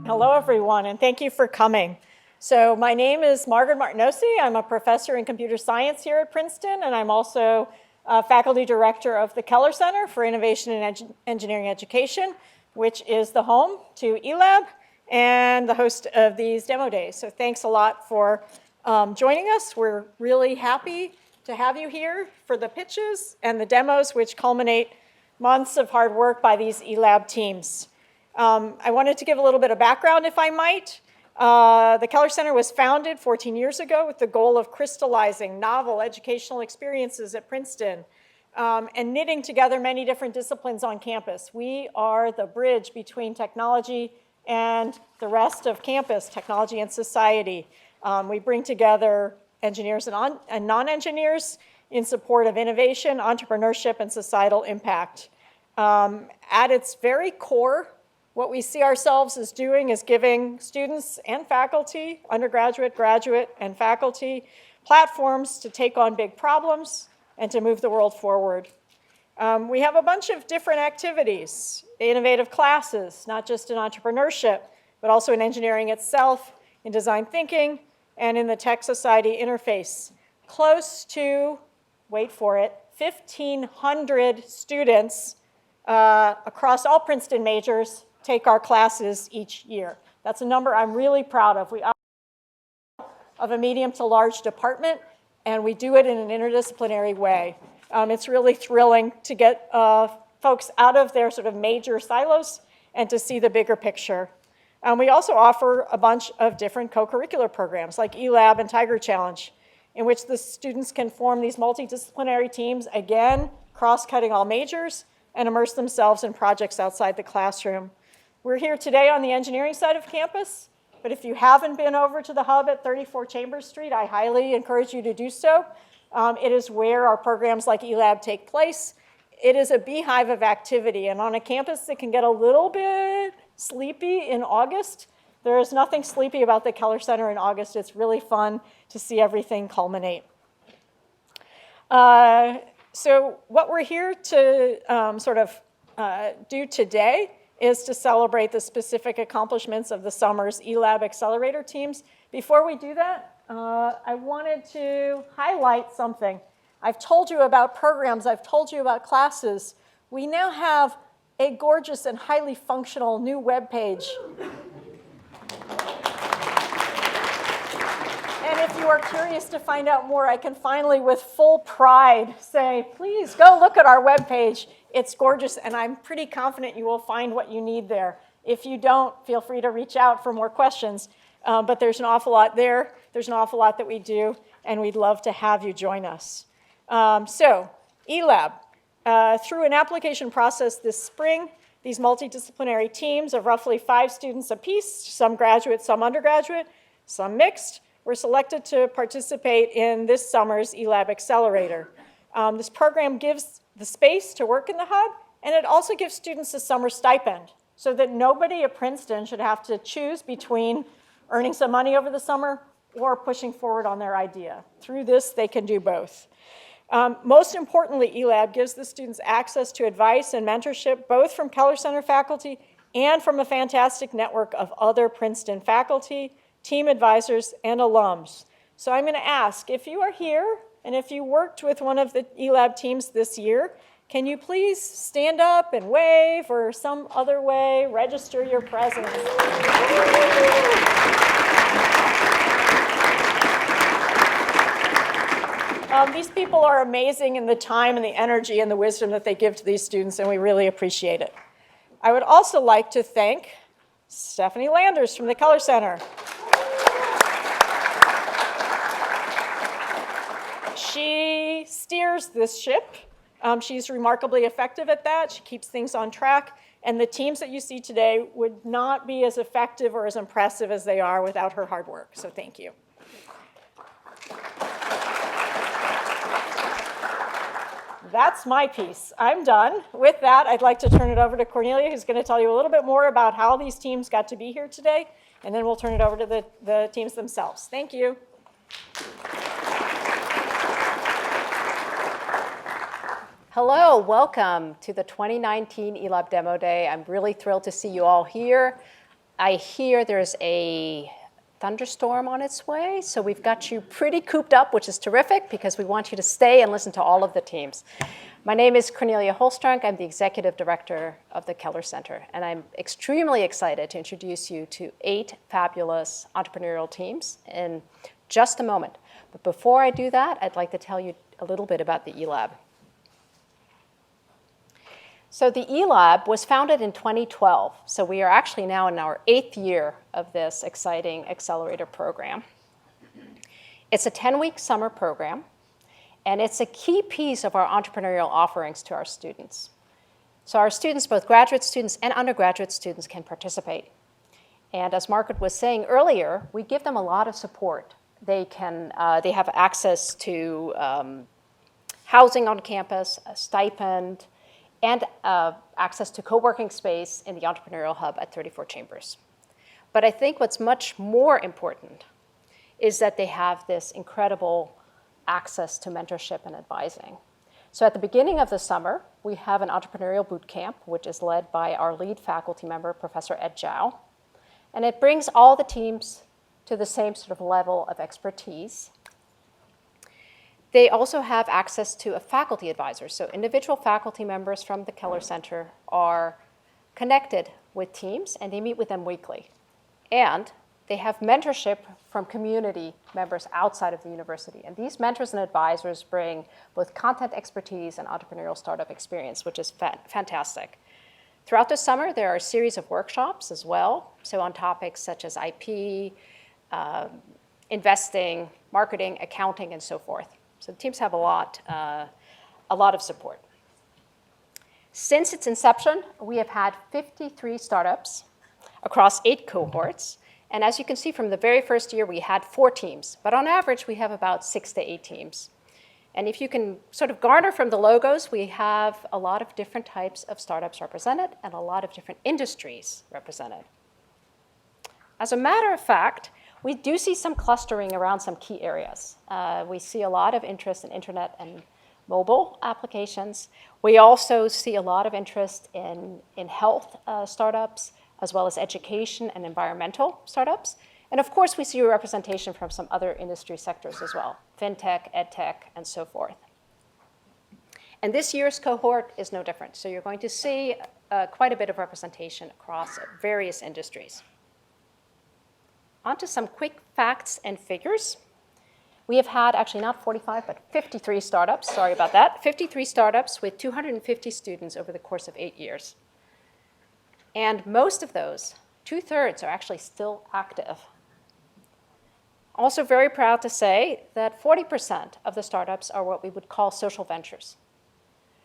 Hello, everyone, and thank you for coming. So my name is Margaret Martinosi. I'm a professor in computer science here at Princeton, and I'm also faculty director of the Keller Center for Innovation and Engineering Education, which is the home to eLab and the host of these demo days. So thanks a lot for joining us. We're really happy to have you here for the pitches and the demos, which culminate months of hard work by these eLab teams. I wanted to give a little bit of background, if I might. The Keller Center was founded 14 years ago with the goal of crystallizing novel educational experiences at Princeton and knitting together many different disciplines on campus. We are the bridge between technology and the rest of campus, technology and society. We bring together engineers and non-engineers in support of innovation, entrepreneurship, and societal impact. At its very core, what we see ourselves as doing is giving students and faculty, undergraduate, graduate, and faculty, platforms to take on big problems and to move the world forward. We have a bunch of different activities, innovative classes, not just in entrepreneurship, but also in engineering itself, in design thinking, and in the tech society interface. Close to, wait for it, 1,500 students across all Princeton majors take our classes each year. That's a number I'm really proud of. We operate of a medium to large department, and we do it in an interdisciplinary way. It's really thrilling to get folks out of their sort of major silos and to see the bigger picture. We also offer a bunch of different co-curricular programs like eLab and Tiger Challenge, in which the students can form these multidisciplinary teams, again, cross-cutting all majors, and immerse themselves in projects outside the classroom. We're here today on the engineering side of campus, but if you haven't been over to the hub at 34 Chambers Street, I highly encourage you to do so. It is where our programs like eLab take place. It is a beehive of activity, and on a campus that can get a little bit sleepy in August, there is nothing sleepy about the Keller Center in August. It's really fun to see everything culminate. So what we're here to do today is to celebrate the specific accomplishments of the summer's eLab Accelerator teams. Before we do that, I wanted to highlight something. I've told you about programs, I've told you about classes. We now have a gorgeous and highly functional new web page. And if you are curious to find out more, I can finally, with full pride, say, please go look at our web page. It's gorgeous, and I'm pretty confident you will find what you need there. If you don't, feel free to reach out for more questions. But there's an awful lot there. There's an awful lot that we do, and we'd love to have you join us. So, eLab. Through an application process this spring, these multidisciplinary teams of roughly 5 students apiece, some graduate, some undergraduate, some mixed, were selected to participate in this summer's eLab Accelerator. This program gives the space to work in the hub, and it also gives students a summer stipend so that nobody at Princeton should have to choose between earning some money over the summer or pushing forward on their idea. Through this, they can do both. Most importantly, eLab gives the students access to advice and mentorship, both from Keller Center faculty and from a fantastic network of other Princeton faculty, team advisors, and alums. So I'm going to ask, if you are here and if you worked with one of the eLab teams this year, can you please stand up and wave or some other way register your presence? These people are amazing in the time and the energy and the wisdom that they give to these students, and we really appreciate it. I would also like to thank Stephanie Landers from the Keller Center. She steers this ship. She's remarkably effective at that. She keeps things on track. And the teams that you see today would not be as effective or as impressive as they are without her hard work. So thank you. That's my piece. I'm done. With that, I'd like to turn it over to Cornelia, who's going to tell you a little bit more about how these teams got to be here today. And then we'll turn it over to the teams themselves. Thank you. Hello, welcome to the 2019 eLab Demo Day. I'm really thrilled to see you all here. I hear there's a thunderstorm on its way, so we've got you pretty cooped up, which is terrific because we want you to stay and listen to all of the teams. My name is Cornelia Holstrunk. I'm the Executive Director of the Keller Center, and I'm extremely excited to introduce you to 8 fabulous entrepreneurial teams in just a moment. But before I do that, I'd like to tell you a little bit about the eLab. So the eLab was founded in 2012, so we are actually now in our 8th year of this exciting Accelerator Program. It's a 10-week summer program, and it's a key piece of our entrepreneurial offerings to our students. So our students, both graduate students and undergraduate students, can participate. And as Margaret was saying earlier, we give them a lot of support. They have access to housing on campus, a stipend, and access to co-working space in the Entrepreneurial Hub at 34 Chambers. But I think what's much more important is that they have this incredible access to mentorship and advising. So at the beginning of the summer, we have an entrepreneurial boot camp, which is led by our lead faculty member, Professor Ed Zhao. And it brings all the teams to the same sort of level of expertise. They also have access to a faculty advisor. So individual faculty members from the Keller Center are connected with teams, and they meet with them weekly. And they have mentorship from community members outside of the university. And these mentors and advisors bring both content expertise and entrepreneurial startup experience, which is fantastic. Throughout the summer, there are a series of workshops as well, so on topics such as IP, investing, marketing, accounting, and so forth. So the teams have a lot of support. Since its inception, we have had 53 startups across 8 cohorts. And as you can see from the very first year, we had 4 teams. But on average, we have about 6 to 8 teams. And if you can sort of garner from the logos, we have a lot of different types of startups represented and a lot of different industries represented. As a matter of fact, we do see some clustering around some key areas. We see a lot of interest in internet and mobile applications. We also see a lot of interest in health startups, as well as education and environmental startups. And of course, we see representation from some other industry sectors as well, fintech, edtech, and so forth. And this year's cohort is no different. So you're going to see quite a bit of representation across various industries. On to some quick facts and figures. We have had actually not 45, but 53 startups. Sorry about that. 53 startups with 250 students over the course of 8 years. And most of those, 2/3, are actually still active. Also very proud to say that 40% of the startups are what we would call social ventures.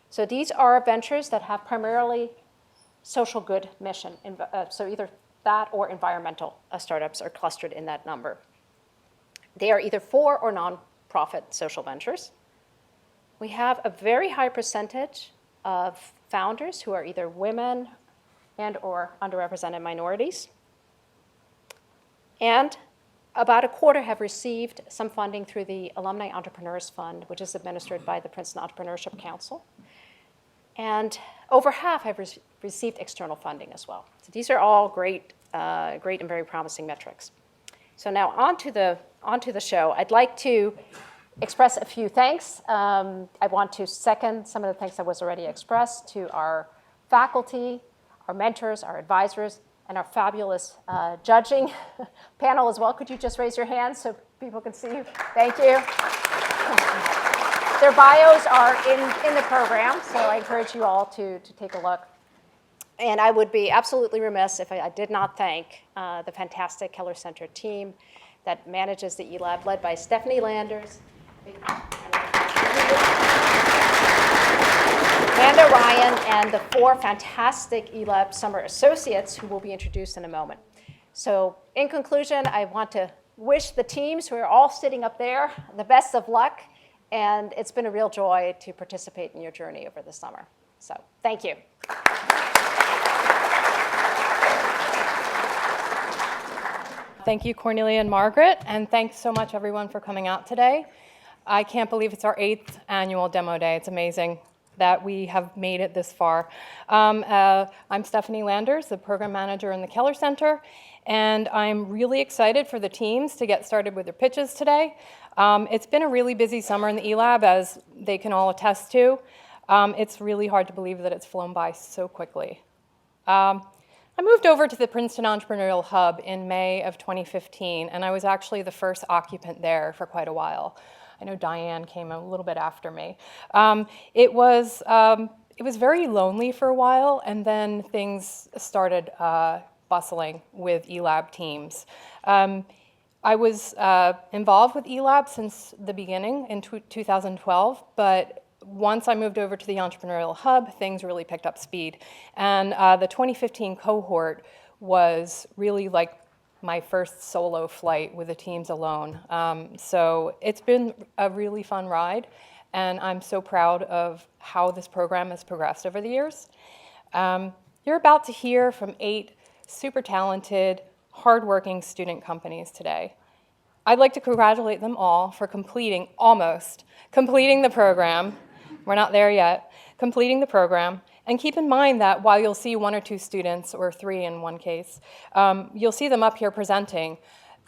So these are ventures that have primarily social good mission. So either that or environmental startups are clustered in that number. They are either for or non-profit social ventures. We have a very high percentage of founders who are either women and or underrepresented minorities. And about a quarter have received some funding through the Alumni Entrepreneurs Fund, which is administered by the Princeton Entrepreneurship Council. And over half have received external funding as well. So these are all great and very promising metrics. So now on to the show. I'd like to express a few thanks. I want to second some of the thanks that was already expressed to our faculty, our mentors, our advisors, and our fabulous judging panel as well. Could you just raise your hands so people can see you? Thank you. Their bios are in the program, so I encourage you all to take a look. And I would be absolutely remiss if I did not thank the fantastic Keller Center team that manages the eLab, led by Stephanie Landers, Amanda Ryan, and the 4 fantastic eLab summer associates who will be introduced in a moment. So in conclusion, I want to wish the teams who are all sitting up there the best of luck. And it's been a real joy to participate in your journey over the summer. So thank you. Thank you, Cornelia and Margaret, and thanks so much, everyone, for coming out today. I can't believe it's our 8th annual demo day. It's amazing. that we have made it this far. I'm Stephanie Landers, the program manager in the Keller Center, and I'm really excited for the teams to get started with their pitches today. It's been a really busy summer in the eLab, as they can all attest to. It's really hard to believe that it's flown by so quickly. I moved over to the Princeton Entrepreneurial Hub in May of 2015, and I was actually the first occupant there for quite a while. I know Diane came a little bit after me. It was very lonely for a while, and then things started bustling with eLab teams. I was involved with eLab since the beginning in 2012, but once I moved over to the Entrepreneurial Hub, things really picked up speed. And the 2015 cohort was really like my first solo flight with the teams alone. So it's been a really fun ride, and I'm so proud of how this program has progressed over the years. You're about to hear from 8 super talented, hardworking student companies today. I'd like to congratulate them all for almost completing the program. We're not there yet, completing the program. And keep in mind that while you'll see 1 or 2 students, or 3 in one case, you'll see them up here presenting.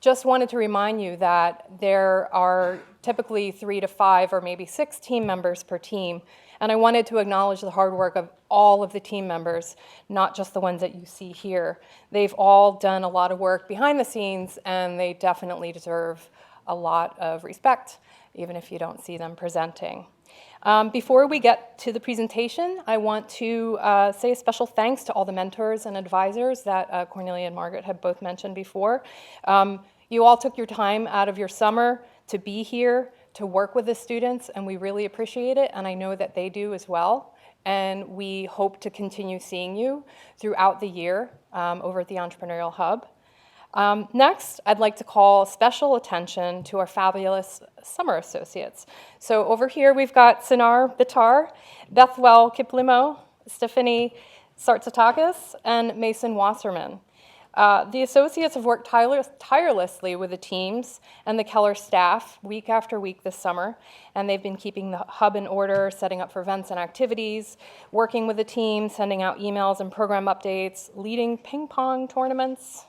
Just wanted to remind you that there are typically 3 to 5 or maybe 6 team members per team. And I wanted to acknowledge the hard work of all of the team members, not just the ones that you see here. They've all done a lot of work behind the scenes, and they definitely deserve a lot of respect, even if you don't see them presenting. Before we get to the presentation, I want to say a special thanks to all the mentors and advisors that Cornelia and Margaret have both mentioned before. You all took your time out of your summer to be here, to work with the students, and we really appreciate it, and I know that they do as well. And we hope to continue seeing you throughout the year over at the Entrepreneurial Hub. Next, I'd like to call special attention to our fabulous summer associates. So over here, we've got Sinar Bitar, Bethwell Kiplimo, Stephanie Sartsatakis, and Mason Wasserman. The associates have worked tirelessly with the teams and the Keller staff week after week this summer, and they've been keeping the hub in order, setting up for events and activities, working with the team, sending out emails and program updates, leading ping pong tournaments,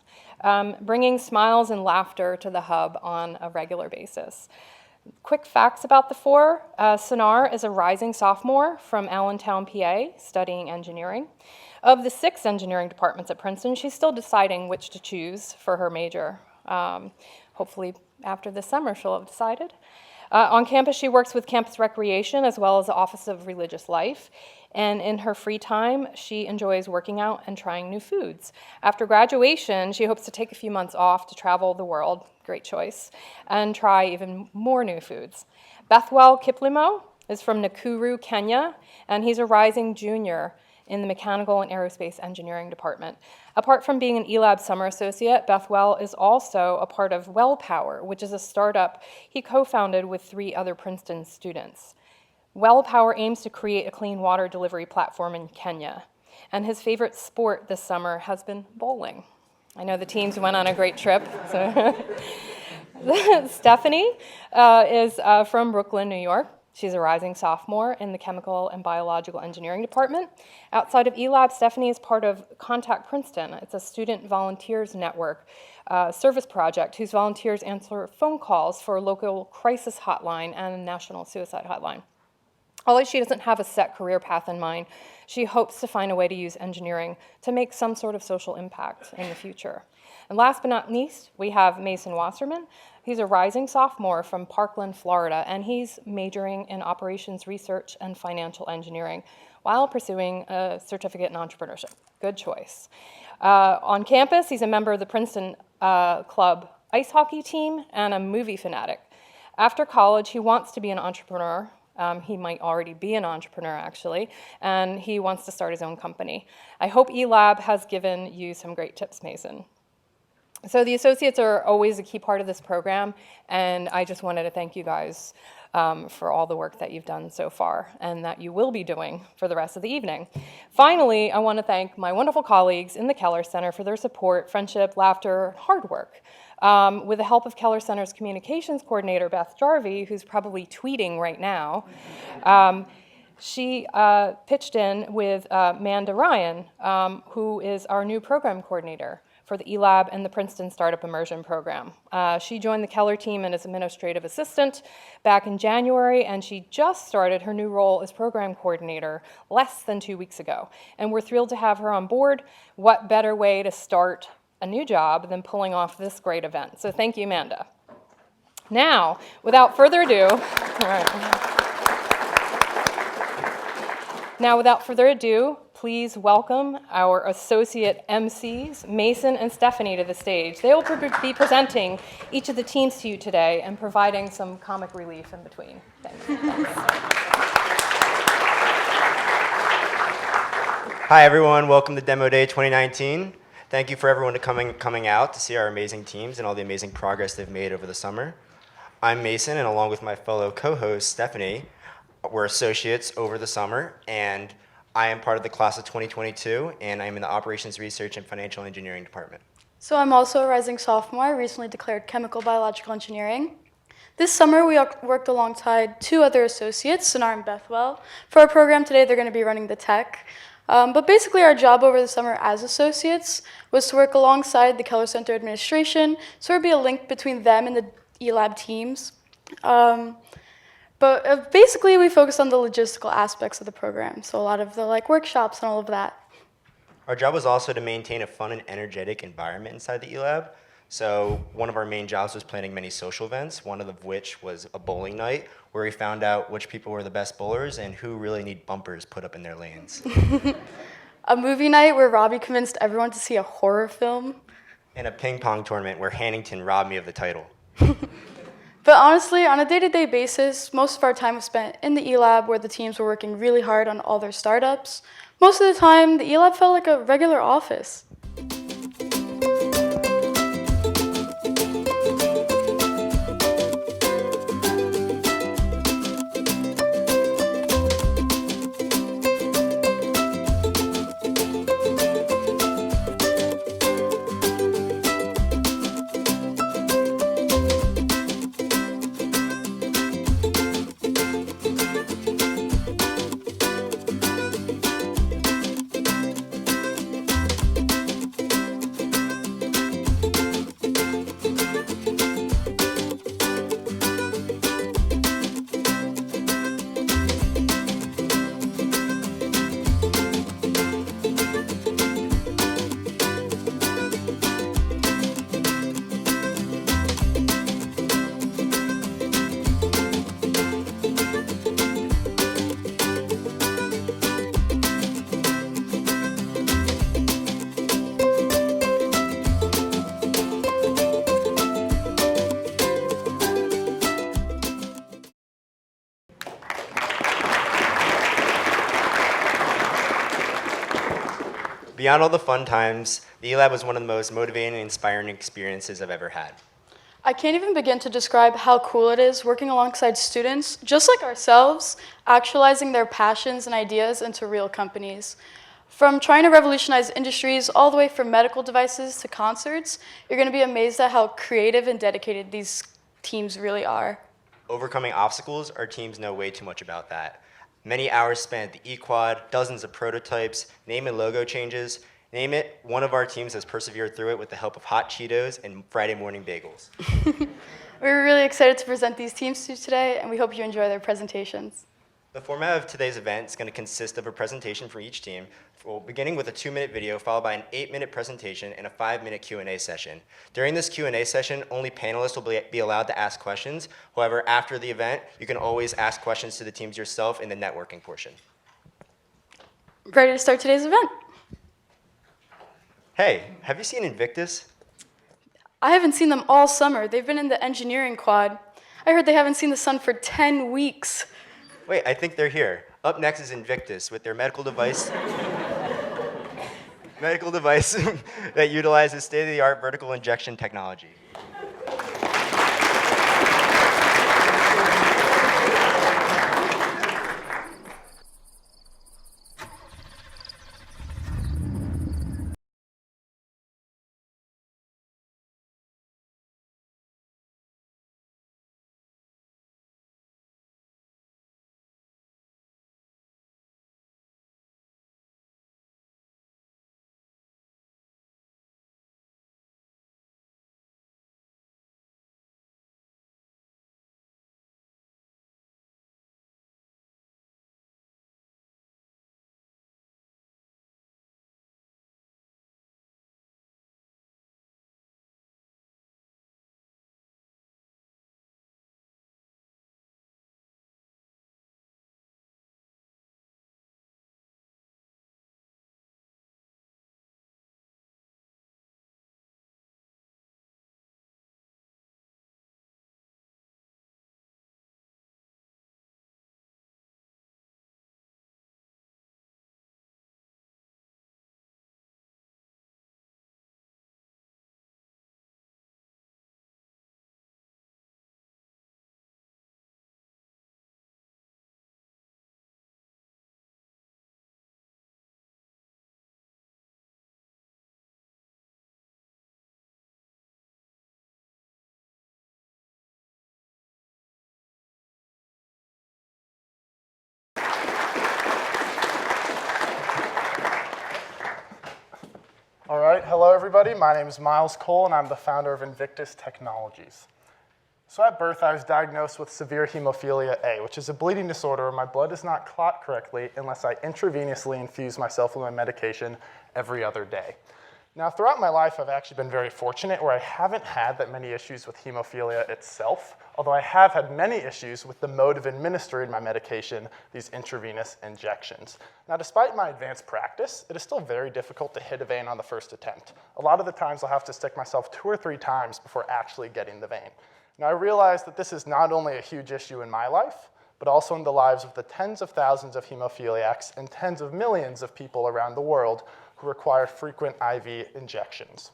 bringing smiles and laughter to the hub on a regular basis. Quick facts about the 4. Sinar is a rising sophomore from Allentown, PA, studying engineering. Of the 6 engineering departments at Princeton, she's still deciding which to choose for her major. Hopefully after this summer she'll have decided. On campus, she works with campus recreation as well as the Office of Religious Life. And in her free time, she enjoys working out and trying new foods. After graduation, she hopes to take a few months off to travel the world, great choice, and try even more new foods. Bethwell Kiplimo is from Nakuru, Kenya, and he's a rising junior in the Mechanical and Aerospace Engineering Department. Apart from being an eLab summer associate, Bethwell is also a part of WellPower, which is a startup he co-founded with 3 other Princeton students. WellPower aims to create a clean water delivery platform in Kenya, and his favorite sport this summer has been bowling. I know the teams went on a great trip. So Stephanie is from Brooklyn, New York. She's a rising sophomore in the Chemical and Biological Engineering Department. Outside of eLab, Stephanie is part of Contact Princeton. It's a student volunteers network service project whose volunteers answer phone calls for a local crisis hotline and a national suicide hotline. Although she doesn't have a set career path in mind, she hopes to find a way to use engineering to make some sort of social impact in the future. And last but not least, we have Mason Wasserman. He's a rising sophomore from Parkland, Florida, and he's majoring in operations research and financial engineering while pursuing a certificate in entrepreneurship. Good choice. On campus, he's a member of the Princeton Club ice hockey team and a movie fanatic. After college, he wants to be an entrepreneur. He might already be an entrepreneur, actually, and he wants to start his own company. I hope eLab has given you some great tips, Mason. So the associates are always a key part of this program, and I just wanted to thank you guys for all the work that you've done so far and that you will be doing for the rest of the evening. Finally, I want to thank my wonderful colleagues in the Keller Center for their support, friendship, laughter, hard work. With the help of Keller Center's communications coordinator, Beth Jarvie, who's probably tweeting right now, She pitched in with Manda Ryan, who is our new program coordinator for the eLab and the Princeton Startup Immersion Program. She joined the Keller team as administrative assistant back in January, and she just started her new role as program coordinator less than 2 weeks ago. And we're thrilled to have her on board. What better way to start a new job than pulling off this great event? So thank you, Amanda. Now, without further ado, all right. Now, without further ado, please welcome our associate MCs, Mason and Stephanie, to the stage. They will be presenting each of the teams to you today and providing some comic relief in between. Thanks. Hi, everyone. Welcome to Demo Day 2019. Thank you for everyone coming out to see our amazing teams and all the amazing progress they've made over the summer. I'm Mason, and along with my fellow co-host, Stephanie, we're associates over the summer, and I am part of the class of 2022, and I'm in the Operations Research and Financial Engineering department. So I'm also a rising sophomore, recently declared chemical biological engineering. This summer, we worked alongside 2 other associates, Sonar and Bethwell. For our program today, they're going to be running the tech. But basically, our job over the summer as associates was to work alongside the Keller Center administration, so there would be a link between them and the eLab teams. But basically, we focused on the logistical aspects of the program, so a lot of the workshops and all of that. Our job was also to maintain a fun and energetic environment inside the eLab. So one of our main jobs was planning many social events, one of which was a bowling night, where we found out which people were the best bowlers and who really need bumpers put up in their lanes. A movie night where Robbie convinced everyone to see a horror film. And a ping pong tournament where Hannington robbed me of the title. But honestly, on a day-to-day basis, most of our time was spent in the eLab where the teams were working really hard on all their startups. Most of the time, the eLab felt like a regular office. Beyond all the fun times, the eLab was one of the most motivating and inspiring experiences I've ever had. I can't even begin to describe how cool it is working alongside students, just like ourselves, actualizing their passions and ideas into real companies. From trying to revolutionize industries all the way from medical devices to concerts, you're going to be amazed at how creative and dedicated these teams really are. Overcoming obstacles, our teams know way too much about that. Many hours spent at the E-Quad, dozens of prototypes, name and logo changes. Name it, one of our teams has persevered through it with the help of hot Cheetos and Friday morning bagels. We're really excited to present these teams to you today, and we hope you enjoy their presentations. The format of today's event is going to consist of a presentation for each team, beginning with a 2-minute video, followed by an 8-minute presentation and a 5-minute Q&A session. During this Q&A session, only panelists will be allowed to ask questions. However, after the event, you can always ask questions to the teams yourself in the networking portion. Ready to start today's event? Hey, have you seen Invictus? I haven't seen them all summer. They've been in the engineering quad. I heard they haven't seen the sun for 10 weeks. Wait, I think they're here. Up next is Invictus with their medical device that utilizes state-of-the-art vertical injection technology. right, hello everybody. My name is Miles Cole and I'm the founder of Invictus Technologies. So at birth, I was diagnosed with severe hemophilia A, which is a bleeding disorder where my blood does not clot correctly unless I intravenously infuse myself with my medication every other day. Now, throughout my life, I've actually been very fortunate where I haven't had that many issues with hemophilia itself, although I have had many issues with the mode of administering my medication, these intravenous injections. Now, despite my advanced practice, it is still very difficult to hit a vein on the first attempt. A lot of the times, I'll have to stick myself 2 or 3 times before actually getting the vein. Now, I realize that this is not only a huge issue in my life, but also in the lives of the tens of thousands of hemophiliacs and tens of millions of people around the world who require frequent IV injections.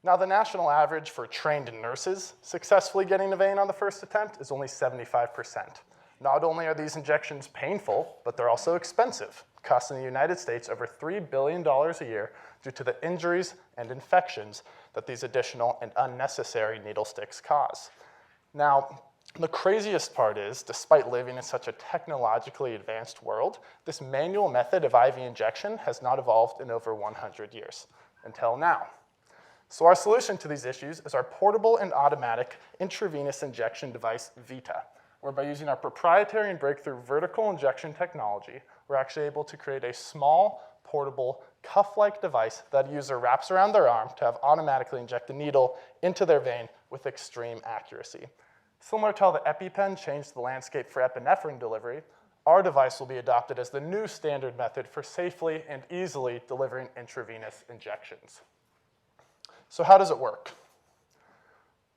Now, the national average for trained nurses successfully getting a vein on the first attempt is only 75%. Not only are these injections painful, but they're also expensive, costing the United States over $3 billion a year due to the injuries and infections that these additional and unnecessary needle sticks cause. Now, the craziest part is, despite living in such a technologically advanced world, this manual method of IV injection has not evolved in over 100 years, until now. So our solution to these issues is our portable and automatic intravenous injection device, Vita, where by using our proprietary and breakthrough vertical injection technology, we're actually able to create a small, portable, cuff-like device that a user wraps around their arm to have automatically inject the needle into their vein with extreme accuracy. Similar to how the EpiPen changed the landscape for epinephrine delivery, our device will be adopted as the new standard method for safely and easily delivering intravenous injections. So how does it work?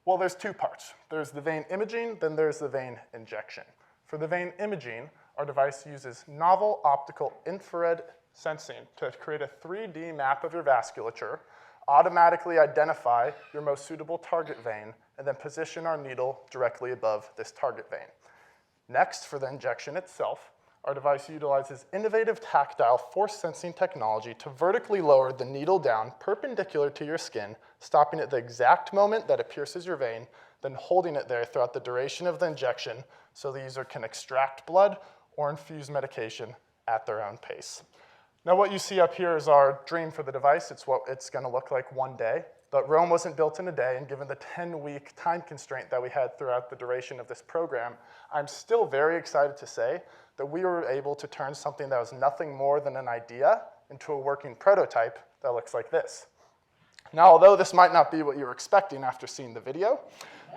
Well, there's 2 parts. There's the vein imaging, then there's the vein injection. For the vein imaging, our device uses novel optical infrared sensing to create a 3D map of your vasculature, automatically identify your most suitable target vein, and then position our needle directly above this target vein. Next, for the injection itself, our device utilizes innovative tactile force sensing technology to vertically lower the needle down perpendicular to your skin, stopping at the exact moment that it pierces your vein, then holding it there throughout the duration of the injection so the user can extract blood or infuse medication at their own pace. Now, what you see up here is our dream for the device. It's what it's going to look like one day. But Rome wasn't built in a day, and given the 10-week time constraint that we had throughout the duration of this program, I'm still very excited to say that we were able to turn something that was nothing more than an idea into a working prototype that looks like this. Now, although this might not be what you were expecting after seeing the video,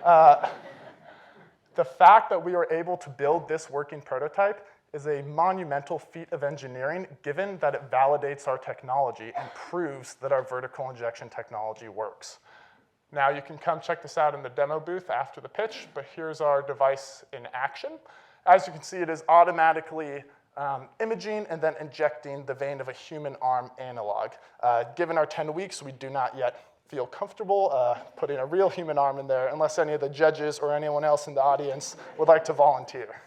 the fact that we were able to build this working prototype is a monumental feat of engineering, given that it validates our technology and proves that our vertical injection technology works. Now, you can come check this out in the demo booth after the pitch, but here's our device in action. As you can see, it is automatically imaging and then injecting the vein of a human arm analog. Given our 10 weeks, we do not yet feel comfortable putting a real human arm in there unless any of the judges or anyone else in the audience would like to volunteer.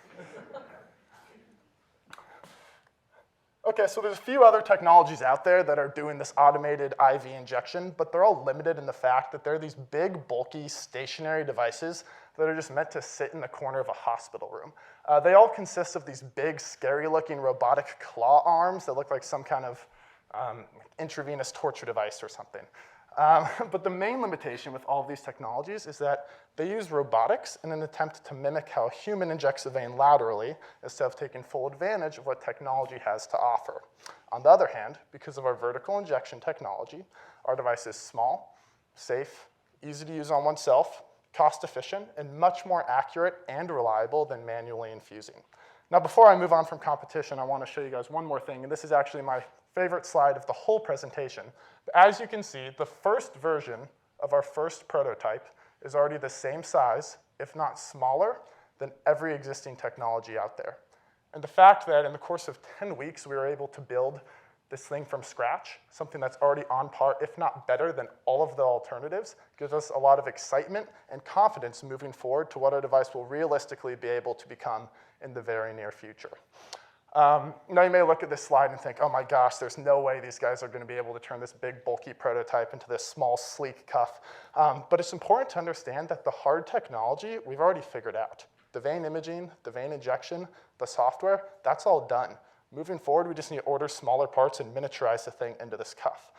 Okay, so there's a few other technologies out there that are doing this automated IV injection, but they're all limited in the fact that they're these big, bulky, stationary devices that are just meant to sit in the corner of a hospital room. They all consist of these big, scary-looking robotic claw arms that look like some kind of intravenous torture device or something. But the main limitation with all of these technologies is that they use robotics in an attempt to mimic how a human injects a vein laterally instead of taking full advantage of what technology has to offer. On the other hand, because of our vertical injection technology, our device is small, safe, easy to use on oneself, cost-efficient, and much more accurate and reliable than manually infusing. Now, before I move on from competition, I want to show you guys one more thing, and this is actually my favorite slide of the whole presentation. But as you can see, the first version of our first prototype is already the same size, if not smaller, than every existing technology out there. And the fact that in the course of 10 weeks, we were able to build this thing from scratch, something that's already on par, if not better than all of the alternatives, gives us a lot of excitement and confidence moving forward to what our device will realistically be able to become in the very near future. Now, you may look at this slide and think, oh my gosh, there's no way these guys are going to be able to turn this big, bulky prototype into this small, sleek cuff. But it's important to understand that the hard technology we've already figured out. The vein imaging, the vein injection, the software, that's all done. Moving forward, we just need to order smaller parts and miniaturize the thing into this cuff.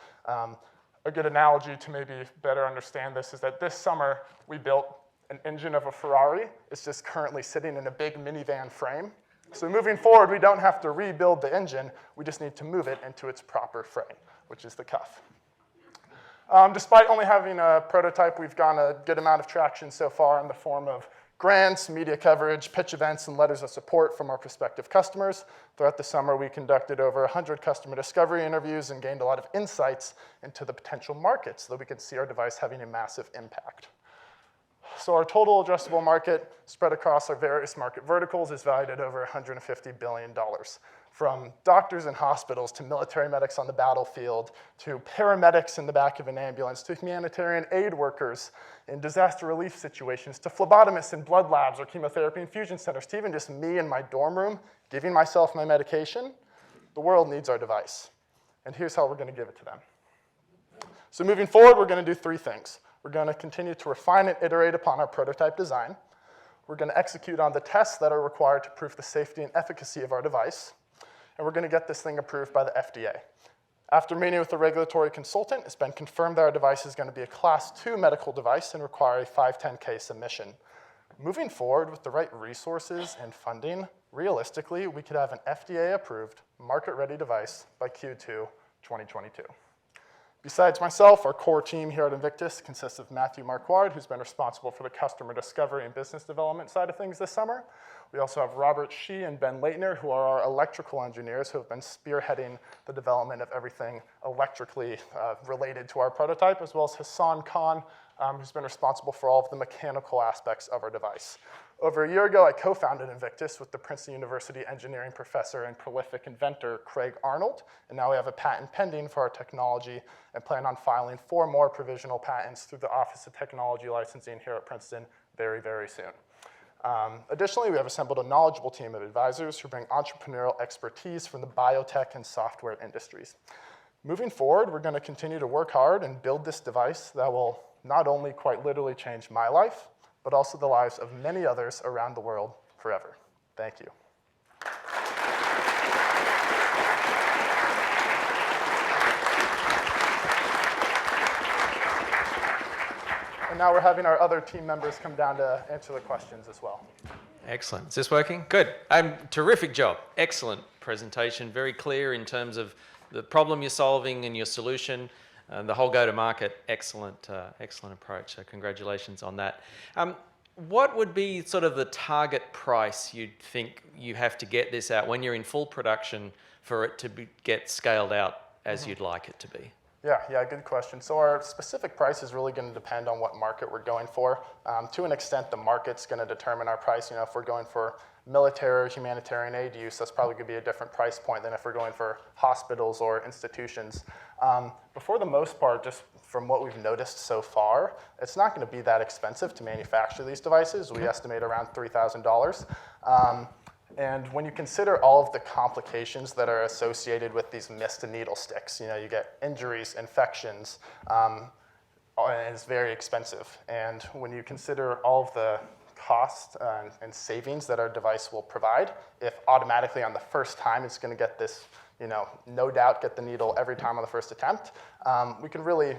a good analogy to maybe better understand this is that this summer we built an engine of a Ferrari. It's just currently sitting in a big minivan frame. So moving forward, we don't have to rebuild the engine. We just need to move it into its proper frame, which is the cuff. Despite only having a prototype, we've gotten a good amount of traction so far in the form of grants, media coverage, pitch events, and letters of support from our prospective customers. Throughout the summer, we conducted over 100 customer discovery interviews and gained a lot of insights into the potential markets so that we could see our device having a massive impact. So our total addressable market spread across our various market verticals is valued at over $150 billion. From doctors and hospitals to military medics on the battlefield to paramedics in the back of an ambulance to humanitarian aid workers in disaster relief situations to phlebotomists in blood labs or chemotherapy infusion centers to even just me in my dorm room giving myself my medication, the world needs our device. And here's how we're going to give it to them. So moving forward, we're going to do three things. We're going to continue to refine and iterate upon our prototype design. We're going to execute on the tests that are required to prove the safety and efficacy of our device. And we're going to get this thing approved by the FDA. After meeting with the regulatory consultant, it's been confirmed that our device is going to be a Class 2 medical device and require a 510(k) submission. Moving forward with the right resources and funding, realistically, we could have an FDA-approved, market-ready device by Q2 2022. Besides myself, our core team here at Invictus consists of Matthew Marquard, who's been responsible for the customer discovery and business development side of things this summer. We also have Robert Shee and Ben Leitner, who are our electrical engineers who have been spearheading the development of everything electrically related to our prototype, as well as Hassan Khan, who's been responsible for all of the mechanical aspects of our device. Over a year ago, I co-founded Invictus with the Princeton University engineering professor and prolific inventor, Craig Arnold, and now we have a patent pending for our technology and plan on filing 4 more provisional patents through the Office of Technology Licensing here at Princeton very, very soon. Additionally, we have assembled a knowledgeable team of advisors who bring entrepreneurial expertise from the biotech and software industries. Moving forward, we're going to continue to work hard and build this device that will not only quite literally change my life, but also the lives of many others around the world forever. Thank you. And now we're having our other team members come down to answer the questions as well. Excellent. Is this working? Good. Terrific job. Excellent presentation. Very clear in terms of the problem you're solving and your solution. The whole go-to-market, excellent approach. So congratulations on that. What would be sort of the target price you'd think you have to get this out when you're in full production for it to get scaled out as you'd like it to be? Yeah, good question. So our specific price is really going to depend on what market we're going for. To an extent, the market's going to determine our price. You know, if we're going for military or humanitarian aid use, that's probably going to be a different price point than if we're going for hospitals or institutions. But for the most part, just from what we've noticed so far, it's not going to be that expensive to manufacture these devices. We estimate around $3,000. And when you consider all of the complications that are associated with these mist and needle sticks, you know, you get injuries, infections, and it's very expensive. And when you consider all of the cost and savings that our device will provide, if automatically on the first time it's going to get this, you know, no doubt get the needle every time on the first attempt, we can really,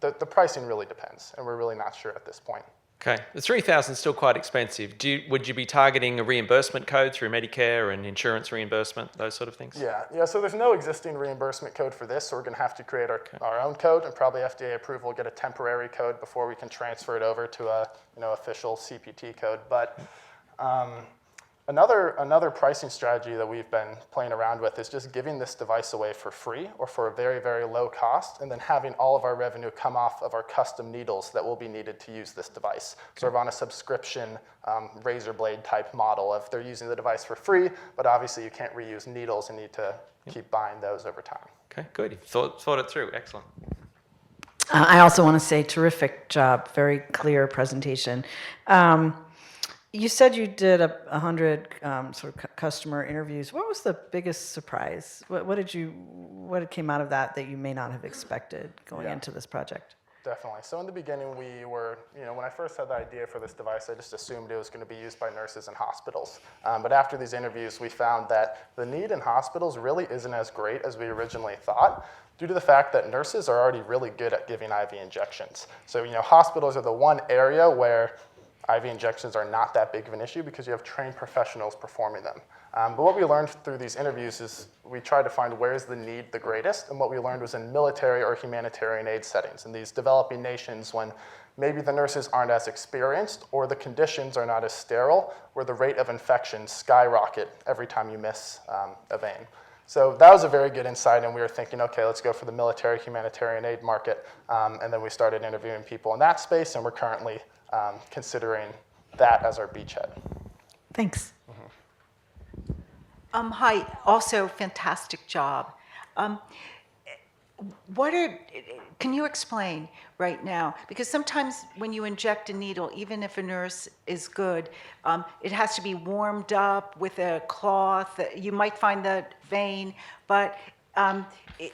the pricing really depends, and we're really not sure at this point. Okay, the $3,000 is still quite expensive. Would you be targeting a reimbursement code through Medicare and insurance reimbursement, those sort of things? Yeah. So there's no existing reimbursement code for this, so we're going to have to create our own code, and probably FDA approval, get a temporary code before we can transfer it over to a official CPT code. But another pricing strategy that we've been playing around with is just giving this device away for free or for a very, very low cost, and then having all of our revenue come off of our custom needles that will be needed to use this device. Okay. Sort of on a subscription razor blade type model of they're using the device for free, but obviously you can't reuse needles and need to keep buying those over time. Okay, good. You've thought it through. Excellent. I also want to say terrific job, very clear presentation. You said you did 100 sort of customer interviews. What was the biggest surprise? What came out of that you may not have expected going into this project? Definitely. So in the beginning, we were, when I first had the idea for this device, I just assumed it was going to be used by nurses in hospitals. But after these interviews, we found that the need in hospitals really isn't as great as we originally thought, due to the fact that nurses are already really good at giving IV injections. So, hospitals are the one area where IV injections are not that big of an issue because you have trained professionals performing them. But what we learned through these interviews is we tried to find where's the need the greatest, and what we learned was in military or humanitarian aid settings, in these developing nations when maybe the nurses aren't as experienced or the conditions are not as sterile, where the rate of infection skyrocket every time you miss a vein. So that was a very good insight, and we were thinking, okay, let's go for the military humanitarian aid market, and then we started interviewing people in that space, and we're currently considering that as our beachhead. Thanks. Hi, also fantastic job. Can you explain right now? Because sometimes when you inject a needle, even if a nurse is good, it has to be warmed up with a cloth. You might find the vein, but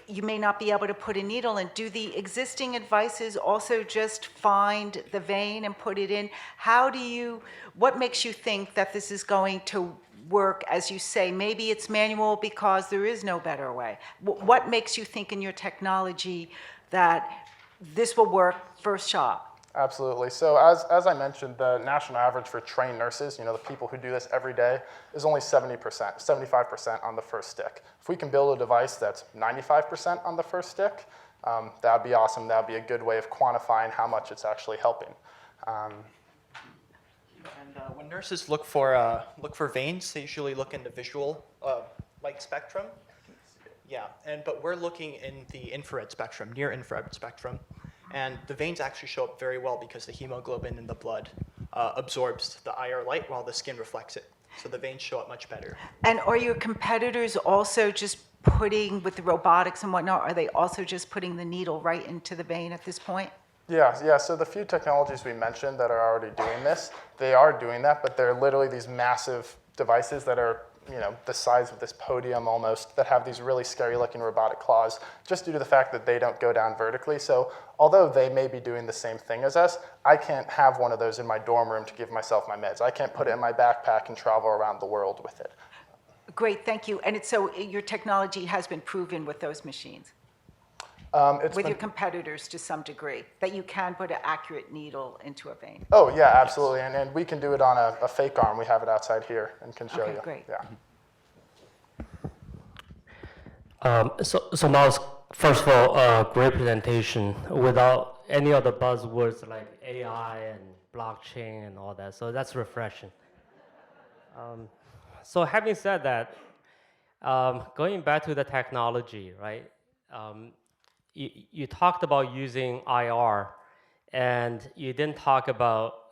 you may not be able to put a needle in. Do the existing devices also just find the vein and put it in? What makes you think that this is going to work, as you say? Maybe it's manual because there is no better way. What makes you think in your technology that this will work first shot? Absolutely. So as I mentioned, the national average for trained nurses, the people who do this every day, is only 75% on the first stick. If we can build a device that's 95% on the first stick, that would be awesome. That would be a good way of quantifying how much it's actually helping. When nurses look for veins, they usually look in the visual light spectrum. Yeah, but we're looking in the infrared spectrum, near infrared spectrum. And the veins actually show up very well because the hemoglobin in the blood absorbs the IR light while the skin reflects it. So the veins show up much better. And are your competitors also just putting, with the robotics and whatnot, are they also just putting the needle right into the vein at this point? Yeah, so the few technologies we mentioned that are already doing this, they are doing that, but they're literally these massive devices that are the size of this podium almost, that have these really scary looking robotic claws, just due to the fact that they don't go down vertically. So although they may be doing the same thing as us, I can't have one of those in my dorm room to give myself my meds. I can't put it in my backpack and travel around the world with it. Great, thank you. And so your technology has been proven with those machines? With your competitors to some degree, that you can put an accurate needle into a vein? Oh, yeah, absolutely. And we can do it on a fake arm. We have it outside here and can show you. Okay, great. Yeah. So Miles, first of all, great presentation without any of the buzzwords like AI and blockchain and all that. So that's refreshing. So having said that, going back to the technology, right? You talked about using IR, and you didn't talk about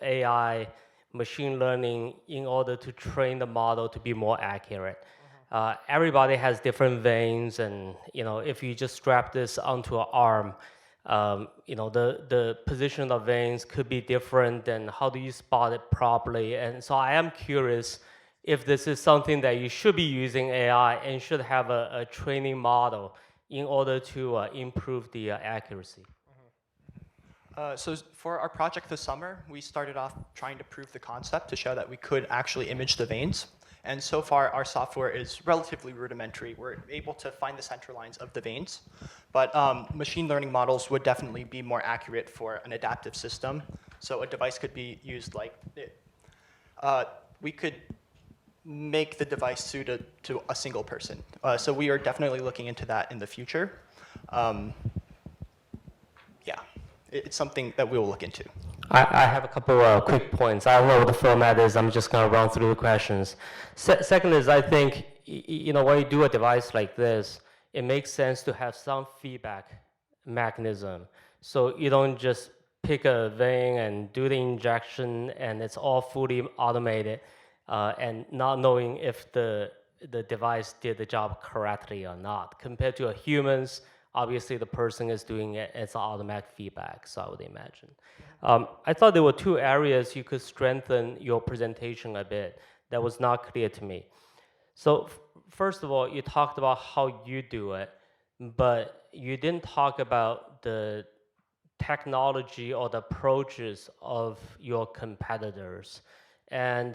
AI, machine learning in order to train the model to be more accurate. Everybody has different veins, and if you just strap this onto an arm, the position of veins could be different, and how do you spot it properly? And so I am curious if this is something that you should be using AI and should have a training model in order to improve the accuracy. So for our project this summer, we started off trying to prove the concept to show that we could actually image the veins. And so far, our software is relatively rudimentary. We're able to find the center lines of the veins. But machine learning models would definitely be more accurate for an adaptive system. So a device could be used like we could make the device suited to a single person. So we are definitely looking into that in the future. Yeah, it's something that we will look into. I have a couple of quick points. I don't know what the format is. I'm just going to run through the questions. Second is, I think, when you do a device like this, it makes sense to have some feedback mechanism. So you don't just pick a vein and do the injection, and it's all fully automated, and not knowing if the device did the job correctly or not. Compared to a humans, obviously the person is doing it, it's automatic feedback, so I would imagine. I thought there were two areas you could strengthen your presentation a bit that was not clear to me. So first of all, you talked about how you do it, but you didn't talk about the technology or the approaches of your competitors. And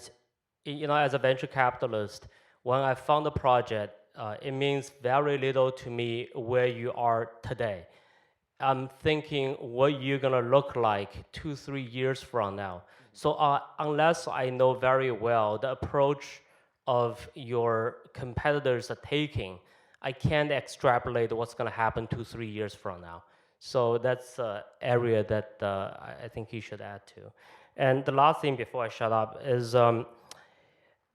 as a venture capitalist, when I found the project, it means very little to me where you are today. I'm thinking what you're gonna look like 2-3 years from now. So unless I know very well the approach of your competitors are taking, I can't extrapolate what's gonna happen 2-3 years from now. So that's an area that I think you should add to. And the last thing before I shut up is on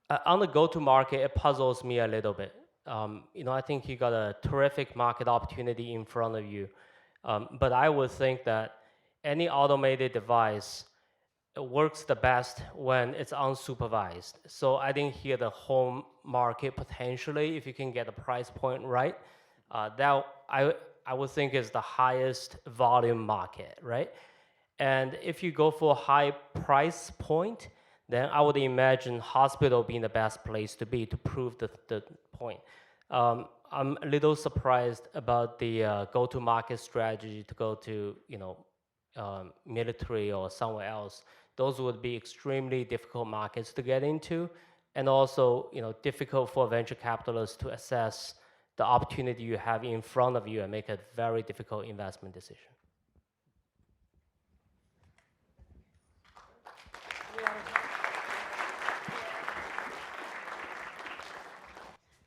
the go-to-market, it puzzles me a little bit. I think you got a terrific market opportunity in front of you. But I would think that any automated device works the best when it's unsupervised. So I didn't hear the home market potentially, if you can get the price point right, that I would think is the highest volume market, right? And if you go for a high price point, then I would imagine hospital being the best place to be to prove the point. I'm a little surprised about the go-to-market strategy to go to, military or somewhere else. Those would be extremely difficult markets to get into, and also, difficult for venture capitalists to assess the opportunity you have in front of you and make a very difficult investment decision.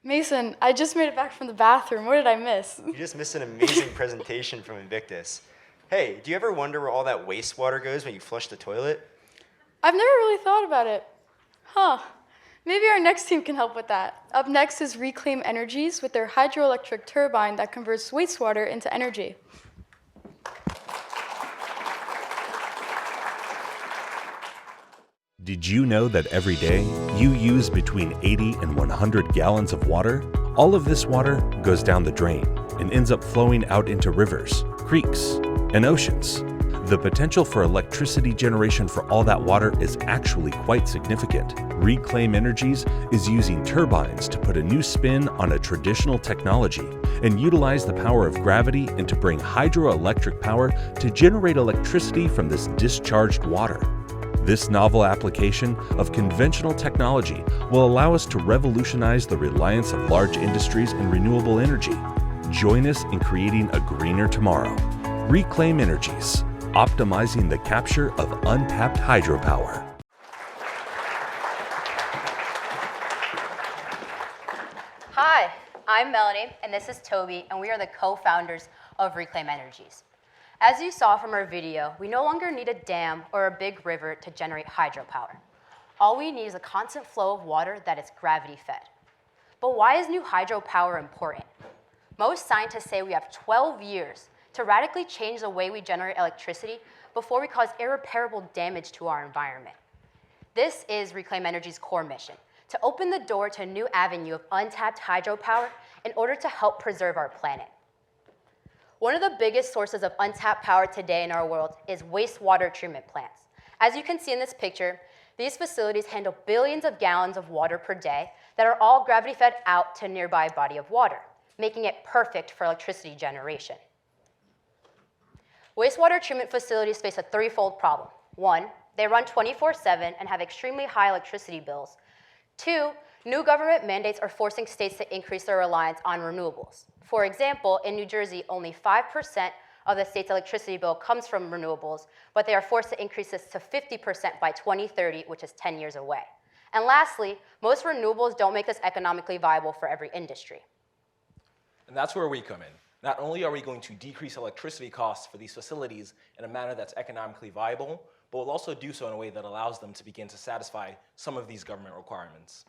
Mason, I just made it back from the bathroom. What did I miss? You just missed an amazing presentation from Invictus. Hey, do you ever wonder where all that wastewater goes when you flush the toilet? I've never really thought about it. Huh. Maybe our next team can help with that. Up next is Reclaim Energies with their hydroelectric turbine that converts wastewater into energy. Did you know that every day you use between 80 and 100 gallons of water? All of this water goes down the drain and ends up flowing out into rivers, creeks, and oceans. The potential for electricity generation for all that water is actually quite significant. Reclaim Energies is using turbines to put a new spin on a traditional technology and utilize the power of gravity and to bring hydroelectric power to generate electricity from this discharged water. This novel application of conventional technology will allow us to revolutionize the reliance of large industries in renewable energy. Join us in creating a greener tomorrow. Reclaim Energies, optimizing the capture of untapped hydropower. Hi, I'm Melanie, and this is Toby, and we are the co-founders of Reclaim Energies. As you saw from our video, we no longer need a dam or a big river to generate hydropower. All we need is a constant flow of water that is gravity-fed. But why is new hydropower important? Most scientists say we have 12 years to radically change the way we generate electricity before we cause irreparable damage to our environment. This is Reclaim Energy's core mission, to open the door to a new avenue of untapped hydropower in order to help preserve our planet. One of the biggest sources of untapped power today in our world is wastewater treatment plants. As you can see in this picture, these facilities handle billions of gallons of water per day that are all gravity-fed out to a nearby body of water, making it perfect for electricity generation. Wastewater treatment facilities face a threefold problem. 1, they run 24/7 and have extremely high electricity bills. 2, new government mandates are forcing states to increase their reliance on renewables. For example, in New Jersey, only 5% of the state's electricity bill comes from renewables, but they are forced to increase this to 50% by 2030, which is 10 years away. And lastly, most renewables don't make this economically viable for every industry. And that's where we come in. Not only are we going to decrease electricity costs for these facilities in a manner that's economically viable, but we'll also do so in a way that allows them to begin to satisfy some of these government requirements.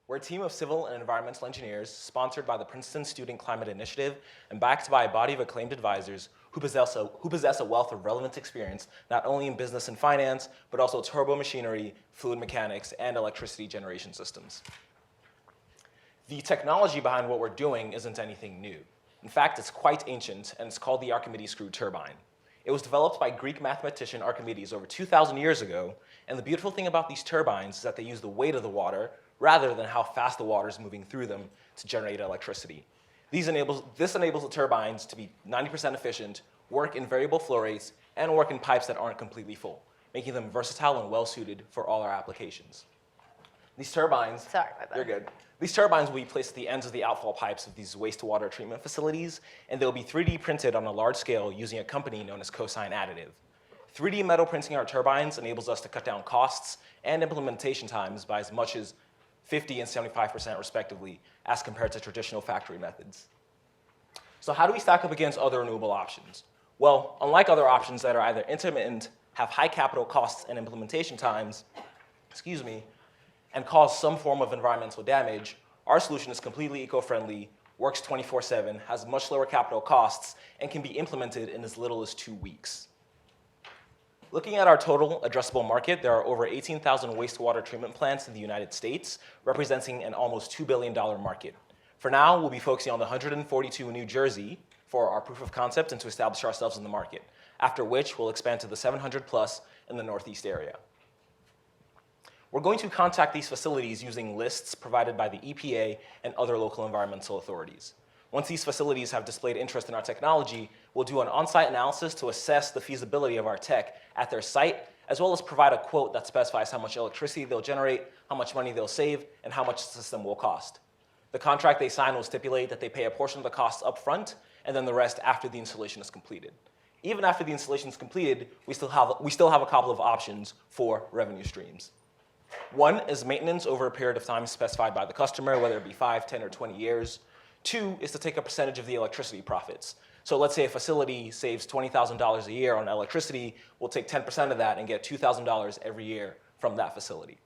We're a team of civil and environmental engineers sponsored by the Princeton Student Climate Initiative and backed by a body of acclaimed advisors who possess a wealth of relevant experience, not only in business and finance, but also turbo machinery, fluid mechanics, and electricity generation systems. The technology behind what we're doing isn't anything new. In fact, it's quite ancient, and it's called the Archimedes screw turbine. It was developed by Greek mathematician Archimedes over 2,000 years ago, and the beautiful thing about these turbines is that they use the weight of the water rather than how fast the water is moving through them to generate electricity. This enables the turbines to be 90% efficient work in variable flow rates, and work in pipes that aren't completely full, making them versatile and well-suited for all our applications. These turbines, Sorry, my bad. you're good. These turbines will be placed at the ends of the outfall pipes of these wastewater treatment facilities, and they'll be 3D printed on a large scale using a company known as Cosine Additive. 3D metal printing our turbines enables us to cut down costs and implementation times by as much as 50 and 75% respectively, as compared to traditional factory methods. So how do we stack up against other renewable options? Well, unlike other options that are either intermittent, have high capital costs and implementation times, and cause some form of environmental damage, our solution is completely eco-friendly, works 24/7, has much lower capital costs, and can be implemented in as little as 2 weeks. Looking at our total addressable market, there are over 18,000 wastewater treatment plants in the United States, representing an almost $2 billion market. For now, we'll be focusing on the 142 in New Jersey for our proof of concept and to establish ourselves in the market, after which we'll expand to the 700 plus in the Northeast area. We're going to contact these facilities using lists provided by the EPA and other local environmental authorities. Once these facilities have displayed interest in our technology, we'll do an on-site analysis to assess the feasibility of our tech at their site, as well as provide a quote that specifies how much electricity they'll generate, how much money they'll save, and how much the system will cost. The contract they sign will stipulate that they pay a portion of the costs up front, and then the rest after the installation is completed. Even after the installation is completed, we still have a couple of options for revenue streams. One is maintenance over a period of time specified by the customer, whether it be 5, 10, or 20 years. 2 is to take a percentage of the electricity profits. So let's say a facility saves $20,000 a year on electricity, we'll take 10% of that and get $2,000 every year from that facility.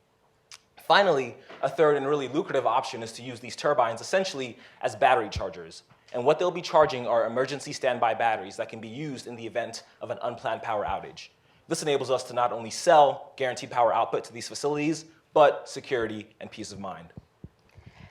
Finally, a third and really lucrative option is to use these turbines essentially as battery chargers. And what they'll be charging are emergency standby batteries that can be used in the event of an unplanned power outage. This enables us to not only sell guaranteed power output to these facilities, but security and peace of mind.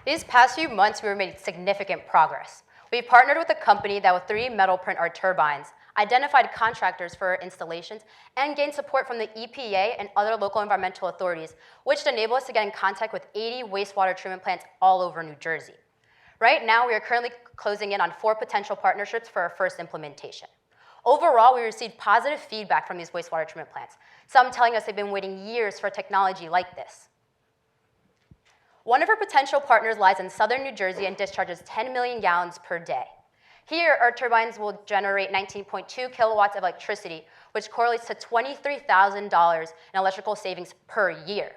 These past few months, we have made significant progress. We've partnered with a company that will 3D metal print our turbines, identified contractors for our installations, and gained support from the EPA and other local environmental authorities, which enable us to get in contact with 80 wastewater treatment plants all over New Jersey. Right now, we are currently closing in on 4 potential partnerships for our first implementation. Overall, we received positive feedback from these wastewater treatment plants, some telling us they've been waiting years for technology like this. One of our potential partners lies in southern New Jersey and discharges 10 million gallons per day. Here, our turbines will generate 19.2 kilowatts of electricity, which correlates to $23,000 in electrical savings per year.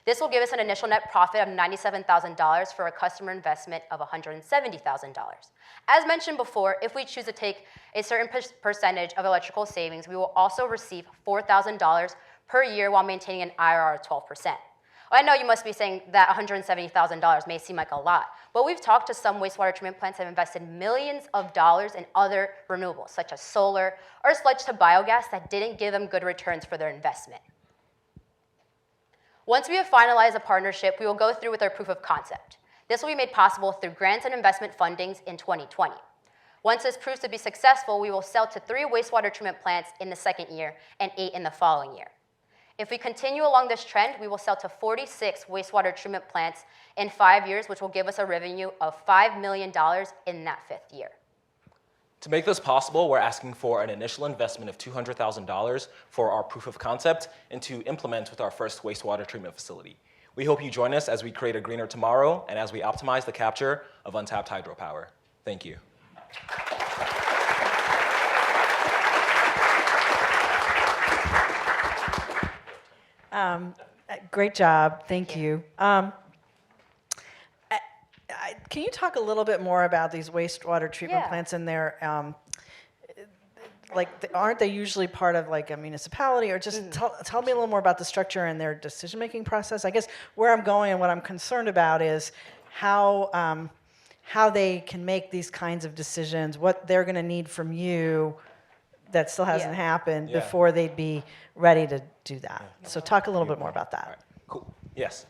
This will give us an initial net profit of $97,000 for a customer investment of $170,000. As mentioned before, if we choose to take a certain percentage of electrical savings, we will also receive $4,000 per year while maintaining an IRR of 12%. I know you must be saying that $170,000 may seem like a lot, but we've talked to some wastewater treatment plants that have invested millions of dollars in other renewables, such as solar or sludge to biogas, that didn't give them good returns for their investment. Once we have finalized a partnership, we will go through with our proof of concept. This will be made possible through grants and investment fundings in 2020. Once this proves to be successful, we will sell to 3 wastewater treatment plants in the second year and 8 in the following year. If we continue along this trend, we will sell to 46 wastewater treatment plants in 5 years, which will give us a revenue of $5 million in that 5th year. To make this possible, we're asking for an initial investment of $200,000 for our proof of concept and to implement with our first wastewater treatment facility. We hope you join us as we create a greener tomorrow and as we optimize the capture of untapped hydropower. Thank you. Great job. Thank you. Can you talk a little bit more about these wastewater treatment plants and their, aren't they usually part of like a municipality, or just tell me a little more about the structure and their decision-making process? I guess where I'm going and what I'm concerned about is how they can make these kinds of decisions, what they're going to need from you that still hasn't happened before they'd be ready to do that. So talk a little bit more about that. Right. Cool. Yes.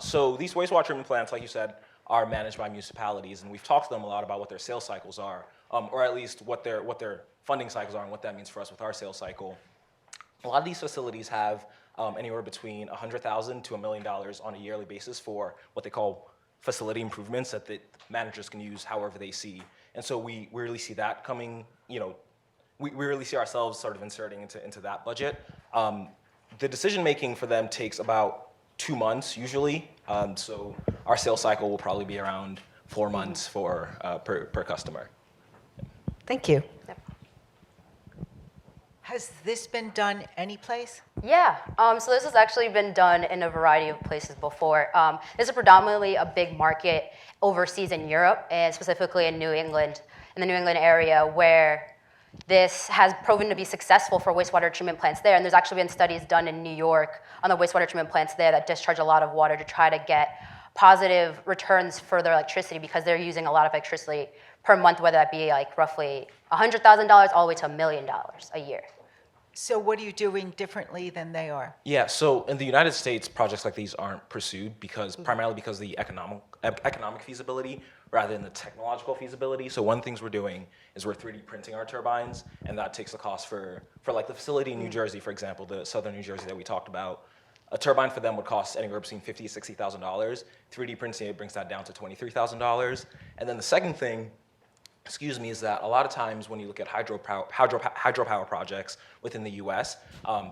So these wastewater treatment plants, like you said, are managed by municipalities, and we've talked to them a lot about what their sales cycles are, or at least what their funding cycles are and what that means for us with our sales cycle. A lot of these facilities have anywhere between $100,000 to $1 million on a yearly basis for what they call facility improvements that the managers can use however they see. And so we really see that coming, we really see ourselves sort of inserting into that budget. The decision making for them takes about 2 months usually. So our sales cycle will probably be around 4 months per customer. Thank you. Has this been done any place? Yeah, so this has actually been done in a variety of places before. This is predominantly a big market overseas in Europe, and specifically in New England, in the New England area, where this has proven to be successful for wastewater treatment plants there. And there's actually been studies done in New York on the wastewater treatment plants there that discharge a lot of water to try to get positive returns for their electricity, because they're using a lot of electricity per month, whether that be like roughly $100,000 all the way to $1 million a year. So what are you doing differently than they are? Yeah, so in the United States, projects like these aren't pursued primarily because of the economic feasibility rather than the technological feasibility. So one of the things we're doing is we're 3D printing our turbines, and that takes the cost for like the facility in New Jersey, for example, the southern New Jersey that we talked about. A turbine for them would cost anywhere between $50,000 to $60,000. 3D printing it brings that down to $23,000. And then the second thing, is that a lot of times when you look at hydropower projects within the U.S.,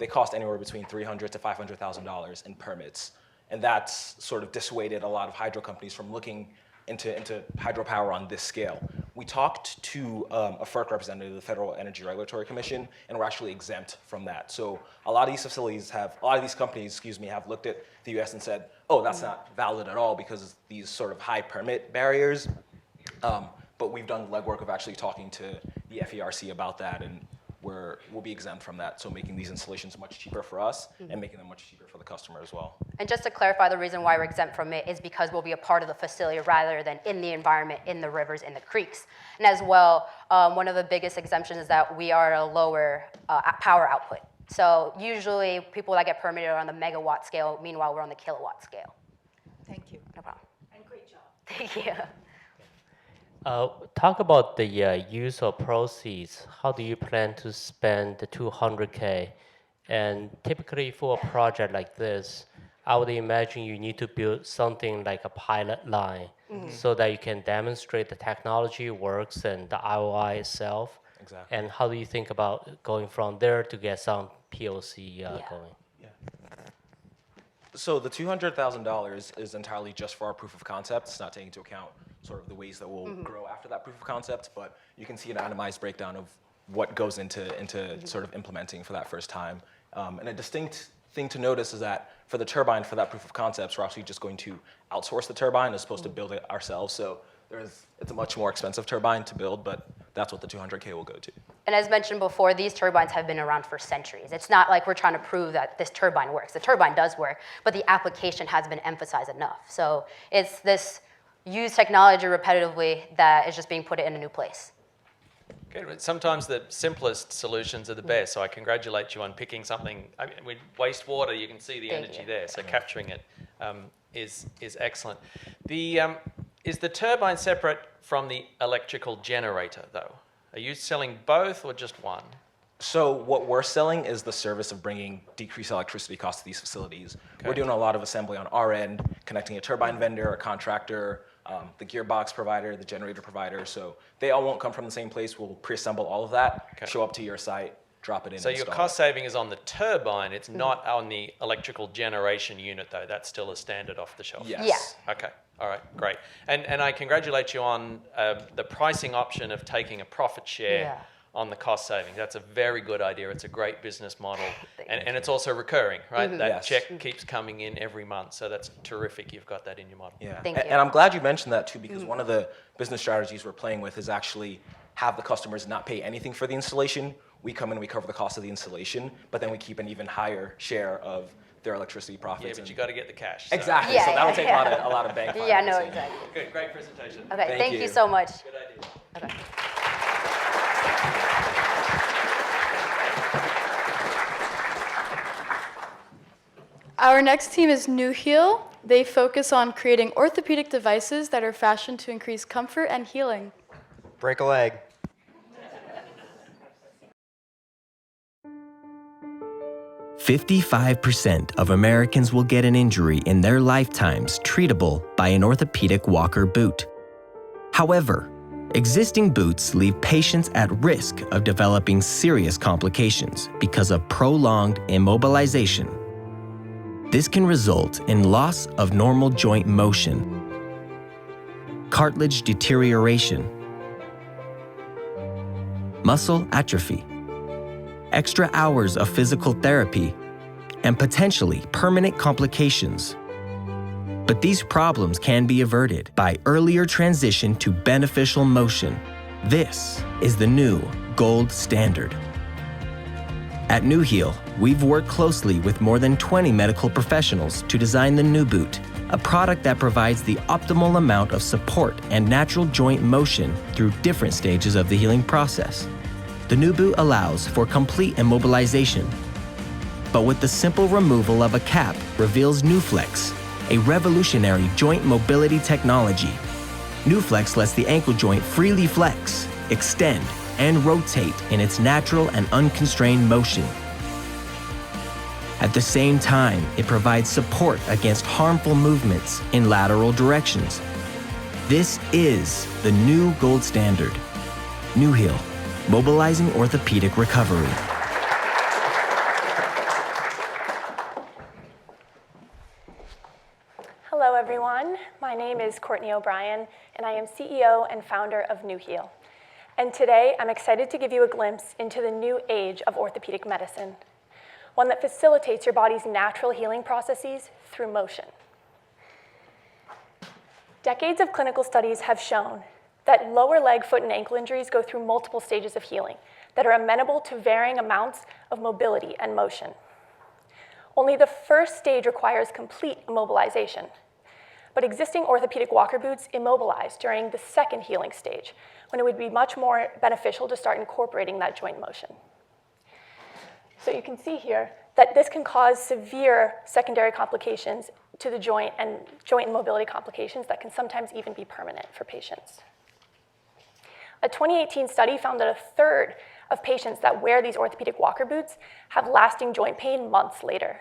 they cost anywhere between $300,000 to $500,000 in permits, and that's sort of dissuaded a lot of hydro companies from looking into hydropower on this scale. We talked to a FERC representative, the Federal Energy Regulatory Commission, and we're actually exempt from that. So a lot of these companies have looked at the U.S. and said, oh, that's not valid at all because of these sort of high permit barriers. But we've done the legwork of actually talking to the FERC about that, and we'll be exempt from that, so making these installations much cheaper for us and making them much cheaper for the customer as well. And just to clarify, the reason why we're exempt from it is because we'll be a part of the facility rather than in the environment, in the rivers, in the creeks. And as well, one of the biggest exemptions is that we are at a lower power output. So usually people that get permitted are on the megawatt scale, meanwhile we're on the kilowatt scale. Thank you. No problem. And great job. Thank you. Talk about the use of proceeds. How do you plan to spend the $200K? And typically for a project like this, I would imagine you need to build something like a pilot line so that you can demonstrate the technology works and the ROI itself. Exactly. And how do you think about going from there to get some POC going? So the $200,000 is entirely just for our proof of concept. It's not taking into account sort of the ways that we'll grow after that proof of concept, but you can see an itemized breakdown of what goes into sort of implementing for that first time. And a distinct thing to notice is that for the turbine, for that proof of concepts, we're actually just going to outsource the turbine as opposed to build it ourselves. So it's a much more expensive turbine to build, but that's what the $200K will go to. And as mentioned before, these turbines have been around for centuries. It's not like we're trying to prove that this turbine works. The turbine does work, but the application has been emphasized enough. So it's this use technology repetitively that is just being put in a new place. Good. Sometimes the simplest solutions are the best, so I congratulate you on picking something. I mean, with wastewater, you can see the energy there, so capturing it is excellent. Is the turbine separate from the electrical generator, though? Are you selling both or just one? So what we're selling is the service of bringing decreased electricity costs to these facilities. Okay. We're doing a lot of assembly on our end, connecting a turbine vendor, a contractor, the gearbox provider, the generator provider. So they all won't come from the same place. We'll pre-assemble all of that, show up to your site, drop it in. So your cost saving is on the turbine. It's not on the electrical generation unit, though. That's still a standard off the shelf. Yes. Yeah. Okay. All right. Great. And I congratulate you on the pricing option of taking a profit share on the cost savings. That's a very good idea. It's a great business model. And it's also recurring, right? That check keeps coming in every month. So that's terrific. You've got that in your model. Yeah. Thank you. And I'm glad you mentioned that too, because one of the business strategies we're playing with is actually have the customers not pay anything for the installation. We come in and we cover the cost of the installation, but then we keep an even higher share of their electricity profits. Yeah, but you got to get the cash. So. Exactly. So that'll take a lot of bank financing. Yeah, no, exactly. Good. Great presentation. Okay, thank you so much. Good idea. Okay. Our next team is New Heal. They focus on creating orthopedic devices that are fashioned to increase comfort and healing. Break a leg. "55% of Americans will get an injury in their lifetimes treatable by an orthopedic walker boot. However, Existing boots leave patients at risk of developing serious complications because of prolonged immobilization. This can result in loss of normal joint motion, cartilage deterioration, muscle atrophy, extra hours of physical therapy, and potentially permanent complications. But these problems can be averted by earlier transition to beneficial motion. This is the new gold standard. At New Heel, we've worked closely with more than 20 medical professionals to design the new boot, a product that provides the optimal amount of support and natural joint motion through different stages of the healing process. The new boot allows for complete immobilization, but with the simple removal of a cap reveals NewFlex, a revolutionary joint mobility technology. NewFlex lets the ankle joint freely flex, extend, and rotate in its natural and unconstrained motion. At the same time, it provides support against harmful movements in lateral directions. This is the new gold standard. New Heel, mobilizing orthopedic recovery. Hello everyone, my name is Courtney O'Brien and I am CEO and founder of New Heel. And today I'm excited to give you a glimpse into the new age of orthopedic medicine, one that facilitates your body's natural healing processes through motion. Decades of clinical studies have shown that lower leg, foot, and ankle injuries go through multiple stages of healing that are amenable to varying amounts of mobility and motion. Only the first stage requires complete immobilization, but existing orthopedic walker boots immobilize during the second healing stage, when it would be much more beneficial to start incorporating that joint motion. So you can see here that this can cause severe secondary complications to the joint and joint mobility complications that can sometimes even be permanent for patients. A 2018 study found that a third of patients that wear these orthopedic walker boots have lasting joint pain months later.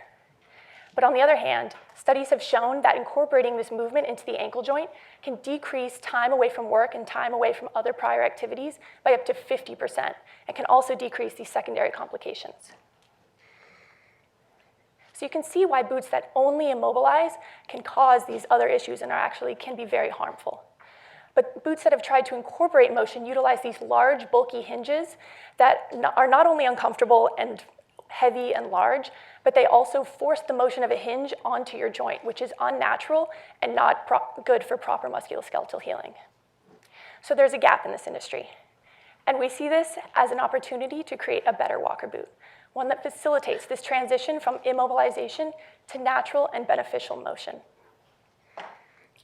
But on the other hand, studies have shown that incorporating this movement into the ankle joint can decrease time away from work and time away from other prior activities by up to 50%, and can also decrease these secondary complications. So you can see why boots that only immobilize can cause these other issues and can be very harmful. But boots that have tried to incorporate motion utilize these large, bulky hinges that are not only uncomfortable and heavy and large, but they also force the motion of a hinge onto your joint, which is unnatural and not good for proper musculoskeletal healing. So there's a gap in this industry. And we see this as an opportunity to create a better walker boot, one that facilitates this transition from immobilization to natural and beneficial motion.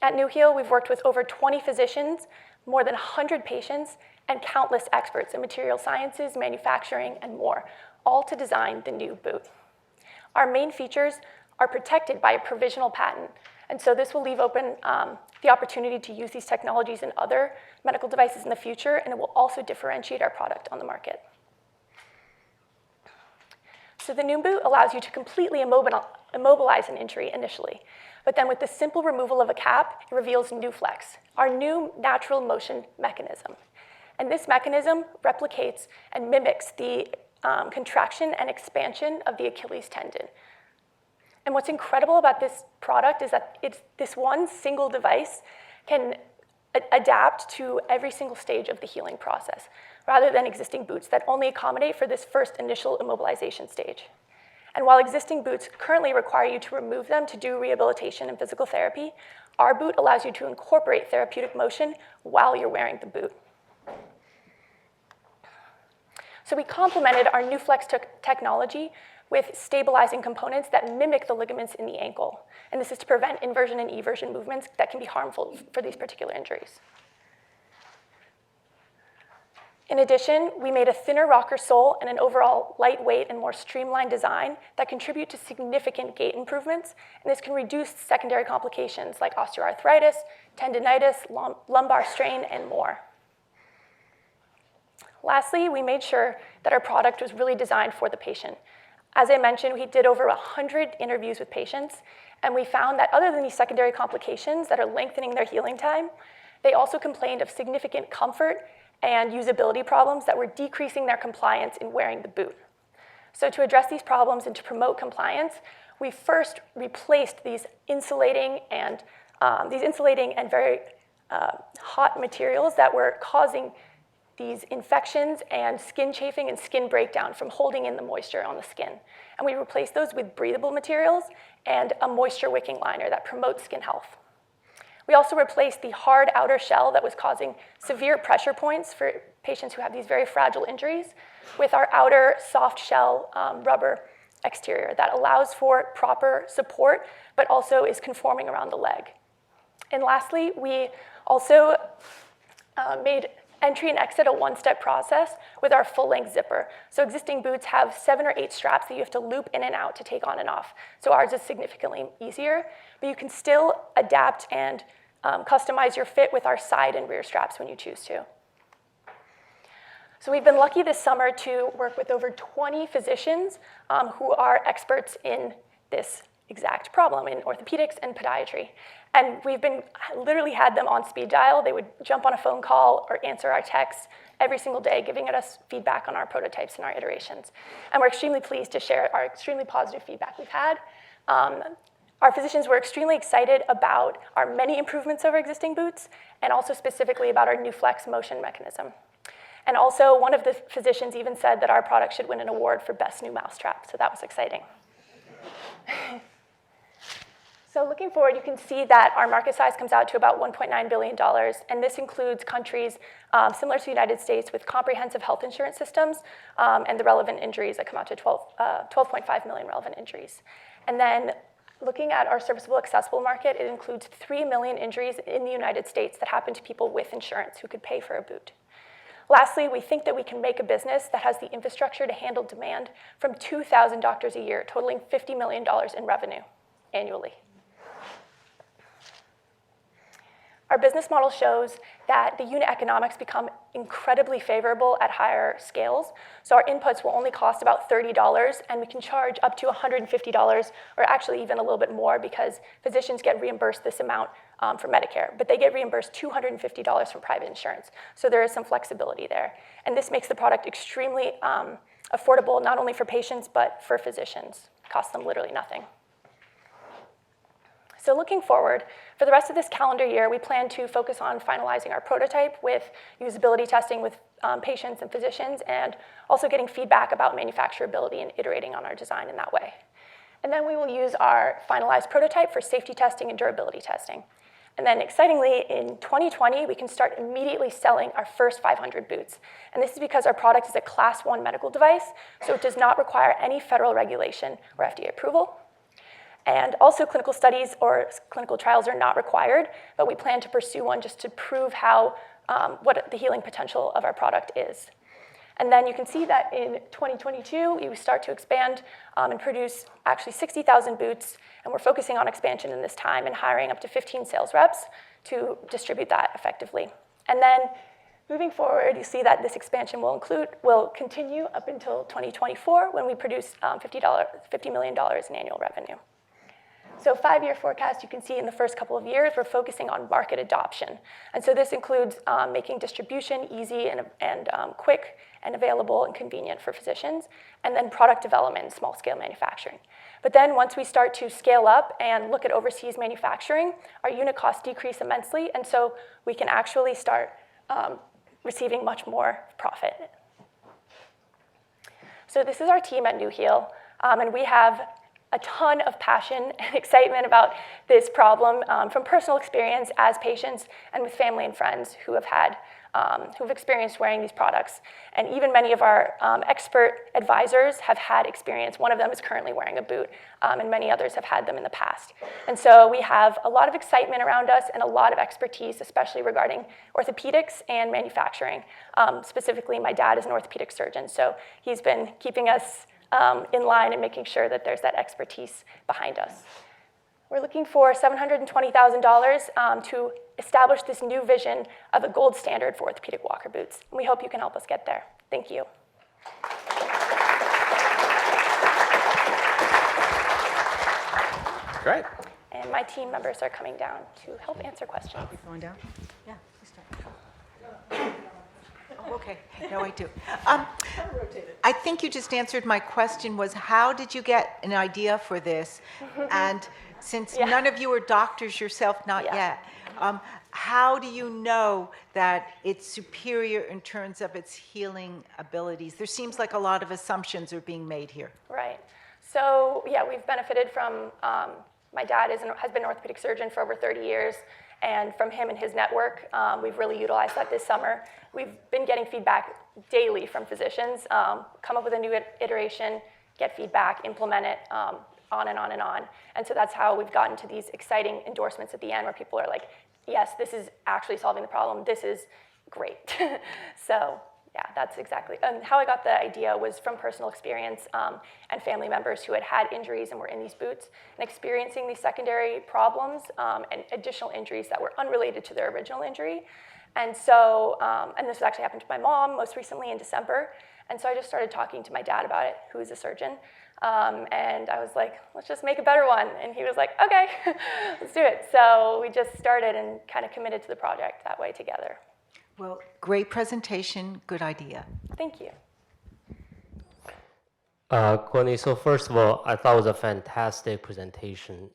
At New Heel, we've worked with over 20 physicians, more than 100 patients, and countless experts in material sciences, manufacturing, and more, all to design the new boot. Our main features are protected by a provisional patent, and so this will leave open the opportunity to use these technologies in other medical devices in the future, and it will also differentiate our product on the market. So the new boot allows you to completely immobilize an injury initially, but then with the simple removal of a cap, it reveals NewFlex, our new natural motion mechanism. And this mechanism replicates and mimics the contraction and expansion of the Achilles tendon. And what's incredible about this product is that this one single device can adapt to every single stage of the healing process, rather than existing boots that only accommodate for this first initial immobilization stage. And while existing boots currently require you to remove them to do rehabilitation and physical therapy, our boot allows you to incorporate therapeutic motion while you're wearing the boot. So we complemented our NewFlex technology with stabilizing components that mimic the ligaments in the ankle. And this is to prevent inversion and eversion movements that can be harmful for these particular injuries. In addition, we made a thinner rocker sole and an overall lightweight and more streamlined design that contribute to significant gait improvements, and this can reduce secondary complications like osteoarthritis, tendinitis, lumbar strain, and more. Lastly, we made sure that our product was really designed for the patient. As I mentioned, we did over 100 interviews with patients, and we found that other than these secondary complications that are lengthening their healing time, they also complained of significant comfort and usability problems that were decreasing their compliance in wearing the boot. So to address these problems and to promote compliance, we first replaced these insulating and very hot materials that were causing these infections and skin chafing and skin breakdown from holding in the moisture on the skin. And we replaced those with breathable materials and a moisture wicking liner that promotes skin health. We also replaced the hard outer shell that was causing severe pressure points for patients who have these very fragile injuries with our outer soft shell rubber exterior that allows for proper support, but also is conforming around the leg. And lastly, we also made entry and exit a one-step process with our full-length zipper. So existing boots have 7 or 8 straps that you have to loop in and out to take on and off. So ours is significantly easier, but you can still adapt and customize your fit with our side and rear straps when you choose to. So we've been lucky this summer to work with over 20 physicians who are experts in this exact problem in orthopedics and podiatry. And we've literally had them on speed dial. They would jump on a phone call or answer our texts every single day, giving us feedback on our prototypes and our iterations. And we're extremely pleased to share our extremely positive feedback we've had. Our physicians were extremely excited about our many improvements over existing boots, and also specifically about our new flex motion mechanism. And also, one of the physicians even said that our product should win an award for best new mousetrap, so that was exciting. So looking forward, you can see that our market size comes out to about $1.9 billion, and this includes countries similar to the United States with comprehensive health insurance systems and the relevant injuries that come out to 12.5 million relevant injuries. And then looking at our serviceable accessible market, it includes 3 million injuries in the United States that happen to people with insurance who could pay for a boot. Lastly, we think that we can make a business that has the infrastructure to handle demand from 2,000 doctors a year, totaling $50 million in revenue annually. Our business model shows that the unit economics become incredibly favorable at higher scales. So our inputs will only cost about $30, and we can charge up to $150, or actually even a little bit more, because physicians get reimbursed this amount from Medicare, but they get reimbursed $250 from private insurance. So there is some flexibility there. And this makes the product extremely affordable, not only for patients, but for physicians. It costs them literally nothing. So looking forward, for the rest of this calendar year, we plan to focus on finalizing our prototype with usability testing with patients and physicians, and also getting feedback about manufacturability and iterating on our design in that way. And then we will use our finalized prototype for safety testing and durability testing. And then excitingly, in 2020, we can start immediately selling our first 500 boots. And this is because our product is a Class 1 medical device, so it does not require any federal regulation or FDA approval. And also clinical studies or clinical trials are not required, but we plan to pursue one just to prove what the healing potential of our product is. And then you can see that in 2022, we start to expand and produce actually 60,000 boots, and we're focusing on expansion in this time and hiring up to 15 sales reps to distribute that effectively. And then moving forward, you see that this expansion will continue up until 2024 when we produce $50 million in annual revenue. So 5-year forecast, you can see in the first couple of years, we're focusing on market adoption. And so this includes making distribution easy and quick and available and convenient for physicians, and then product development and small-scale manufacturing. But then once we start to scale up and look at overseas manufacturing, our unit costs decrease immensely, and so we can actually start receiving much more profit. So this is our team at New Heel, and we have a ton of passion and excitement about this problem from personal experience as patients and with family and friends who have experienced wearing these products. And even many of our expert advisors have had experience. One of them is currently wearing a boot, and many others have had them in the past. And so we have a lot of excitement around us and a lot of expertise, especially regarding orthopedics and manufacturing. Specifically, my dad is an orthopedic surgeon, so he's been keeping us in line and making sure that there's that expertise behind us. We're looking for $720,000 to establish this new vision of a gold standard for orthopedic walker boots. And we hope you can help us get there. Thank you. Great. And my team members are coming down to help answer questions. Going down? Yeah, please start. Oh, okay. No, I do. I think you just answered my question was how did you get an idea for this? And since none of you are doctors yourself, not yet, how do you know that it's superior in terms of its healing abilities? There seems like a lot of assumptions are being made here. Right. So yeah, we've benefited from, my dad has been an orthopedic surgeon for over 30 years, and from him and his network, we've really utilized that this summer. We've been getting feedback daily from physicians, come up with a new iteration, get feedback, implement it, on and on and on. And so that's how we've gotten to these exciting endorsements at the end where people are like, yes, this is actually solving the problem. This is great. So yeah, that's exactly. And how I got the idea was from personal experience and family members who had had injuries and were in these boots and experiencing these secondary problems and additional injuries that were unrelated to their original injury. And so, and this actually happened to my mom most recently in December. And so I just started talking to my dad about it, who is a surgeon. And I was like, let's just make a better one. And he was like, okay, let's do it. So we just started and kind of committed to the project that way together. Well, great presentation, good idea. Thank you. Courtney, so first of all, I thought it was a fantastic presentation.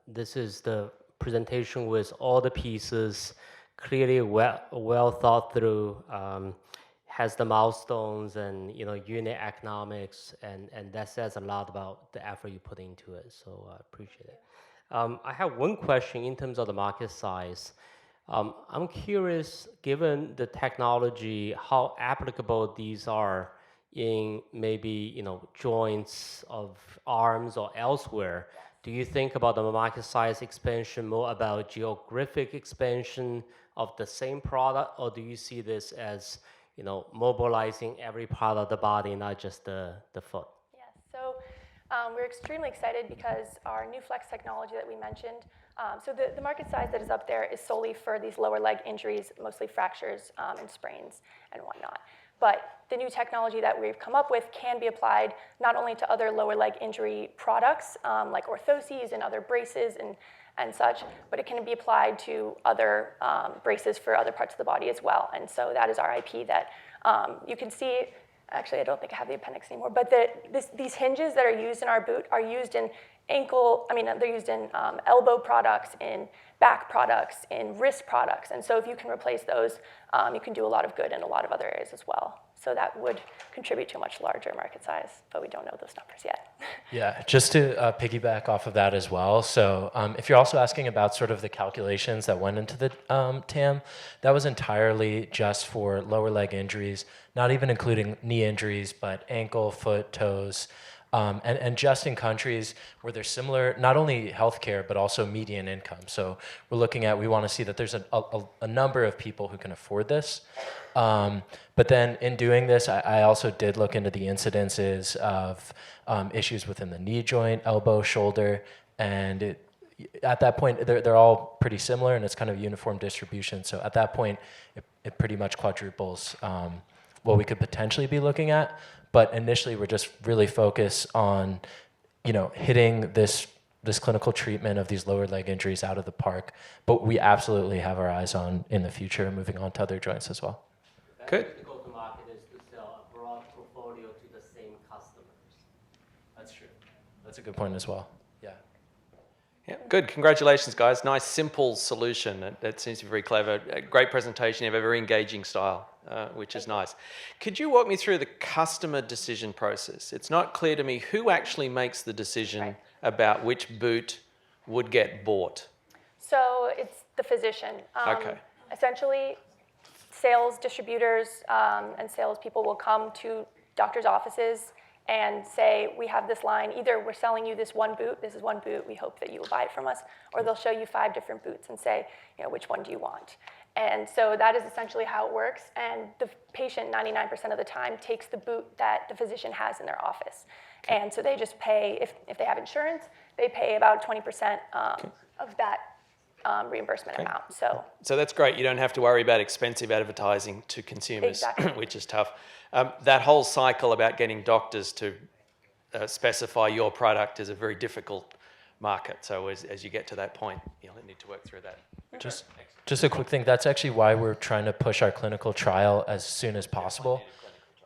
This is the presentation with all the pieces clearly well thought through, has the milestones and unit economics, and that says a lot about the effort you put into it. So I appreciate it. I have one question in terms of the market size. I'm curious, given the technology, how applicable these are in maybe joints of arms or elsewhere. Do you think about the market size expansion more about geographic expansion of the same product, or do you see this as mobilizing every part of the body, not just the foot? Yes, so we're extremely excited because our new flex technology that we mentioned, so the market size that is up there is solely for these lower leg injuries, mostly fractures and sprains and whatnot. But the new technology that we've come up with can be applied not only to other lower leg injury products like orthoses and other braces and such, but it can be applied to other braces for other parts of the body as well. And so that is our IP that you can see. Actually, I don't think I have the appendix anymore, but these hinges that are used in our boot are used in they're used in elbow products, in back products, in wrist products. And so if you can replace those, you can do a lot of good in a lot of other areas as well. So that would contribute to a much larger market size, but we don't know those numbers yet. Yeah, just to piggyback off of that as well. So if you're also asking about sort of the calculations that went into the TAM, that was entirely just for lower leg injuries, not even including knee injuries, but ankle, foot, toes, and just in countries where there's similar, not only healthcare, but also median income. So we want to see that there's a number of people who can afford this. But then in doing this, I also did look into the incidences of issues within the knee joint, elbow, shoulder, and at that point, they're all pretty similar, and it's kind of uniform distribution. So at that point, it pretty much quadruples what we could potentially be looking at. But initially, we're just really focused on, hitting this clinical treatment of these lower leg injuries out of the park. But we absolutely have our eyes on in the future moving on to other joints as well. Good. The go-to-market is to sell a broad portfolio to the same customers. That's true. That's a good point as well. Yeah, good. Congratulations, guys. Nice, simple solution. That seems to be very clever. A great presentation. You have a very engaging style, which is nice. Could you walk me through the customer decision process? It's not clear to me who actually makes the decision about which boot would get bought. So it's the physician. Okay. Essentially, sales distributors and salespeople will come to doctors' offices and say, we have this line, either we're selling you this one boot, this is one boot, we hope that you will buy it from us, or they'll show you 5 different boots and say, which one do you want? And so that is essentially how it works, and the patient 99% of the time takes the boot that the physician has in their office. And so they just pay, if they have insurance, they pay about 20% of that reimbursement amount. So that's great. You don't have to worry about expensive advertising to consumers, Exactly. which is tough. That whole cycle about getting doctors to specify your product is a very difficult market. So as you get to that point, you'll need to work through that. Just Just a quick thing, that's actually why we're trying to push our clinical trial as soon as possible.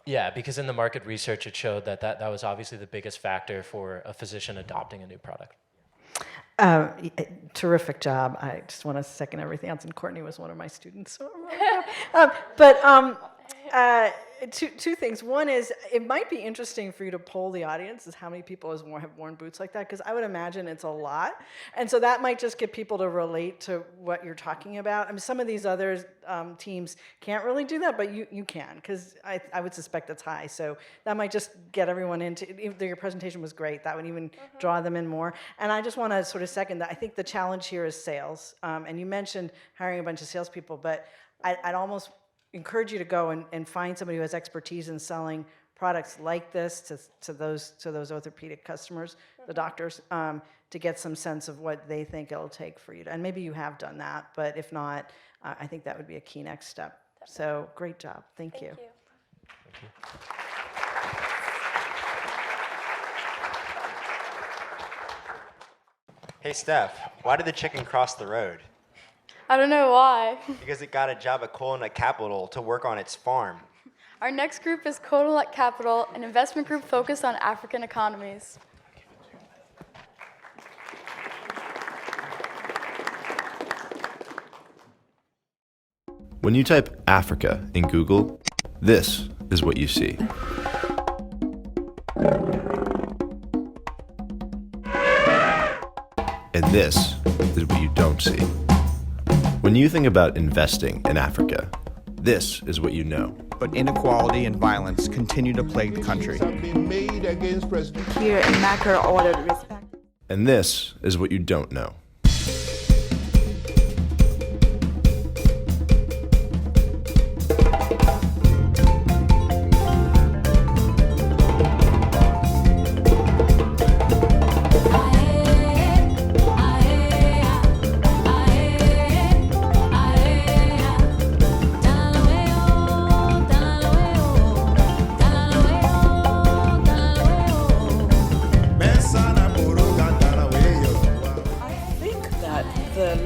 Yeah, because in the market research, it showed that was obviously the biggest factor for a physician adopting a new product. Terrific job. I just want to second everything else, and Courtney was one of my students. Two things. One is, it might be interesting for you to poll the audience as how many people have worn boots like that, because I would imagine it's a lot. And so that might just get people to relate to what you're talking about. I mean, some of these other teams can't really do that, but you can, because I would suspect it's high. So that might just get everyone into, even though your presentation was great, that would even draw them in more. And I just want to sort of second that. I think the challenge here is sales. And you mentioned hiring a bunch of salespeople, but I'd almost encourage you to go and find somebody who has expertise in selling products like this to those orthopedic customers, the doctors, to get some sense of what they think it'll take for you to, and maybe you have done that, but if not, I think that would be a key next step. So great job. Thank you. Thank you. Hey, Steph, why did the chicken cross the road? I don't know why. Because it got a job at Coconut Capital to work on its farm. Our next group is Coconut Capital, an investment group focused on African economies. When you type Africa in Google, this is what you see. And this is what you don't see. When you think about investing in Africa, this is what you know. But inequality and violence continue to plague the country. Here in macro order respect. And this is what you don't know.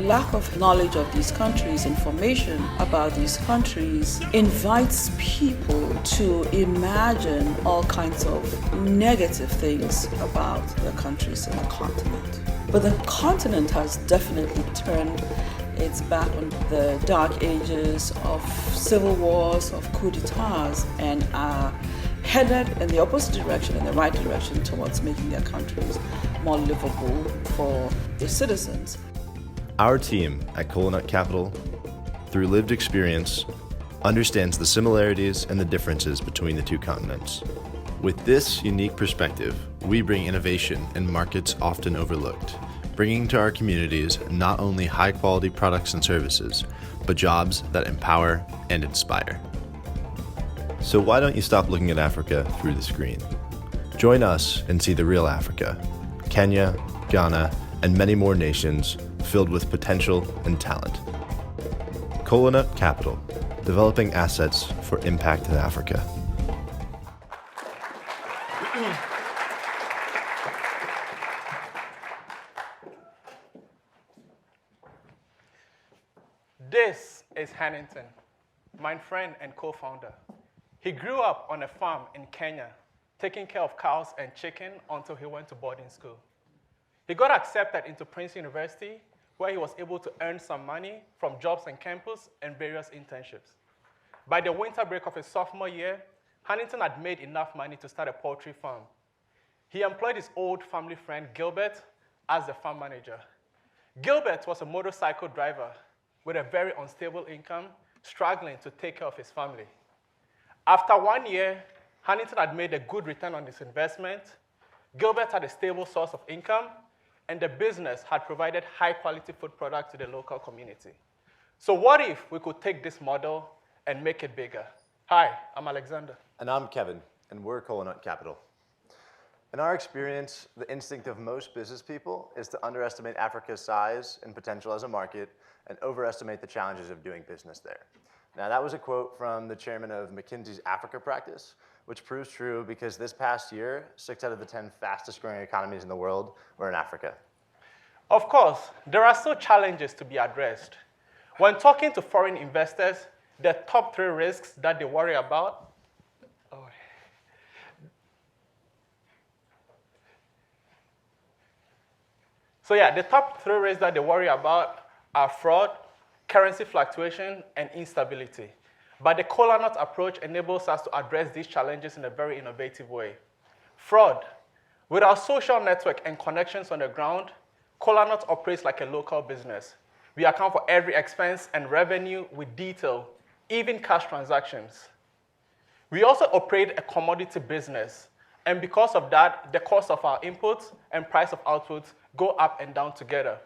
Lack of knowledge of these countries, information about these countries, invites people to imagine all kinds of negative things about the countries in the continent. But the continent has definitely turned its back on the dark ages of civil wars, of coups d'etats, and are headed in the opposite direction, in the right direction, towards making their countries more livable for their citizens. Our team at Coconut Capital, through lived experience, understands the similarities and the differences between the two continents. With this unique perspective, we bring innovation in markets often overlooked, bringing to our communities not only high-quality products and services, but jobs that empower and inspire. So why don't you stop looking at Africa through the screen? Join us and see the real Africa, Kenya, Ghana, and many more nations filled with potential and talent. Coconut Capital, developing assets for impact in Africa. This is Hannington, my friend and co-founder. He grew up on a farm in Kenya, taking care of cows and chicken until he went to boarding school. He got accepted into Princeton University, where he was able to earn some money from jobs on campus and various internships. By the winter break of his sophomore year, Hannington had made enough money to start a poultry farm. He employed his old family friend, Gilbert, as the farm manager. Gilbert was a motorcycle driver with a very unstable income, struggling to take care of his family. After 1 year, Hannington had made a good return on his investment. Gilbert had a stable source of income, and the business had provided high-quality food products to the local community. So what if we could take this model and make it bigger? Hi, I'm Alexander. And I'm Kevin, and we're Coconut Capital. In our experience, the instinct of most business people is to underestimate Africa's size and potential as a market and overestimate the challenges of doing business there. Now, that was a quote from the chairman of McKinsey's Africa practice, which proves true because this past year, 6 out of the 10 fastest growing economies in the world were in Africa. Of course, there are still challenges to be addressed. When talking to foreign investors, the top 3 risks that they worry about the top 3 risks that they worry about are fraud, currency fluctuation, and instability. But the Kola Nut approach enables us to address these challenges in a very innovative way. Fraud. With our social network and connections on the ground, Kola Nut operates like a local business. We account for every expense and revenue with detail, even cash transactions. We also operate a commodity business, and because of that, the cost of our inputs and price of outputs go up and down together.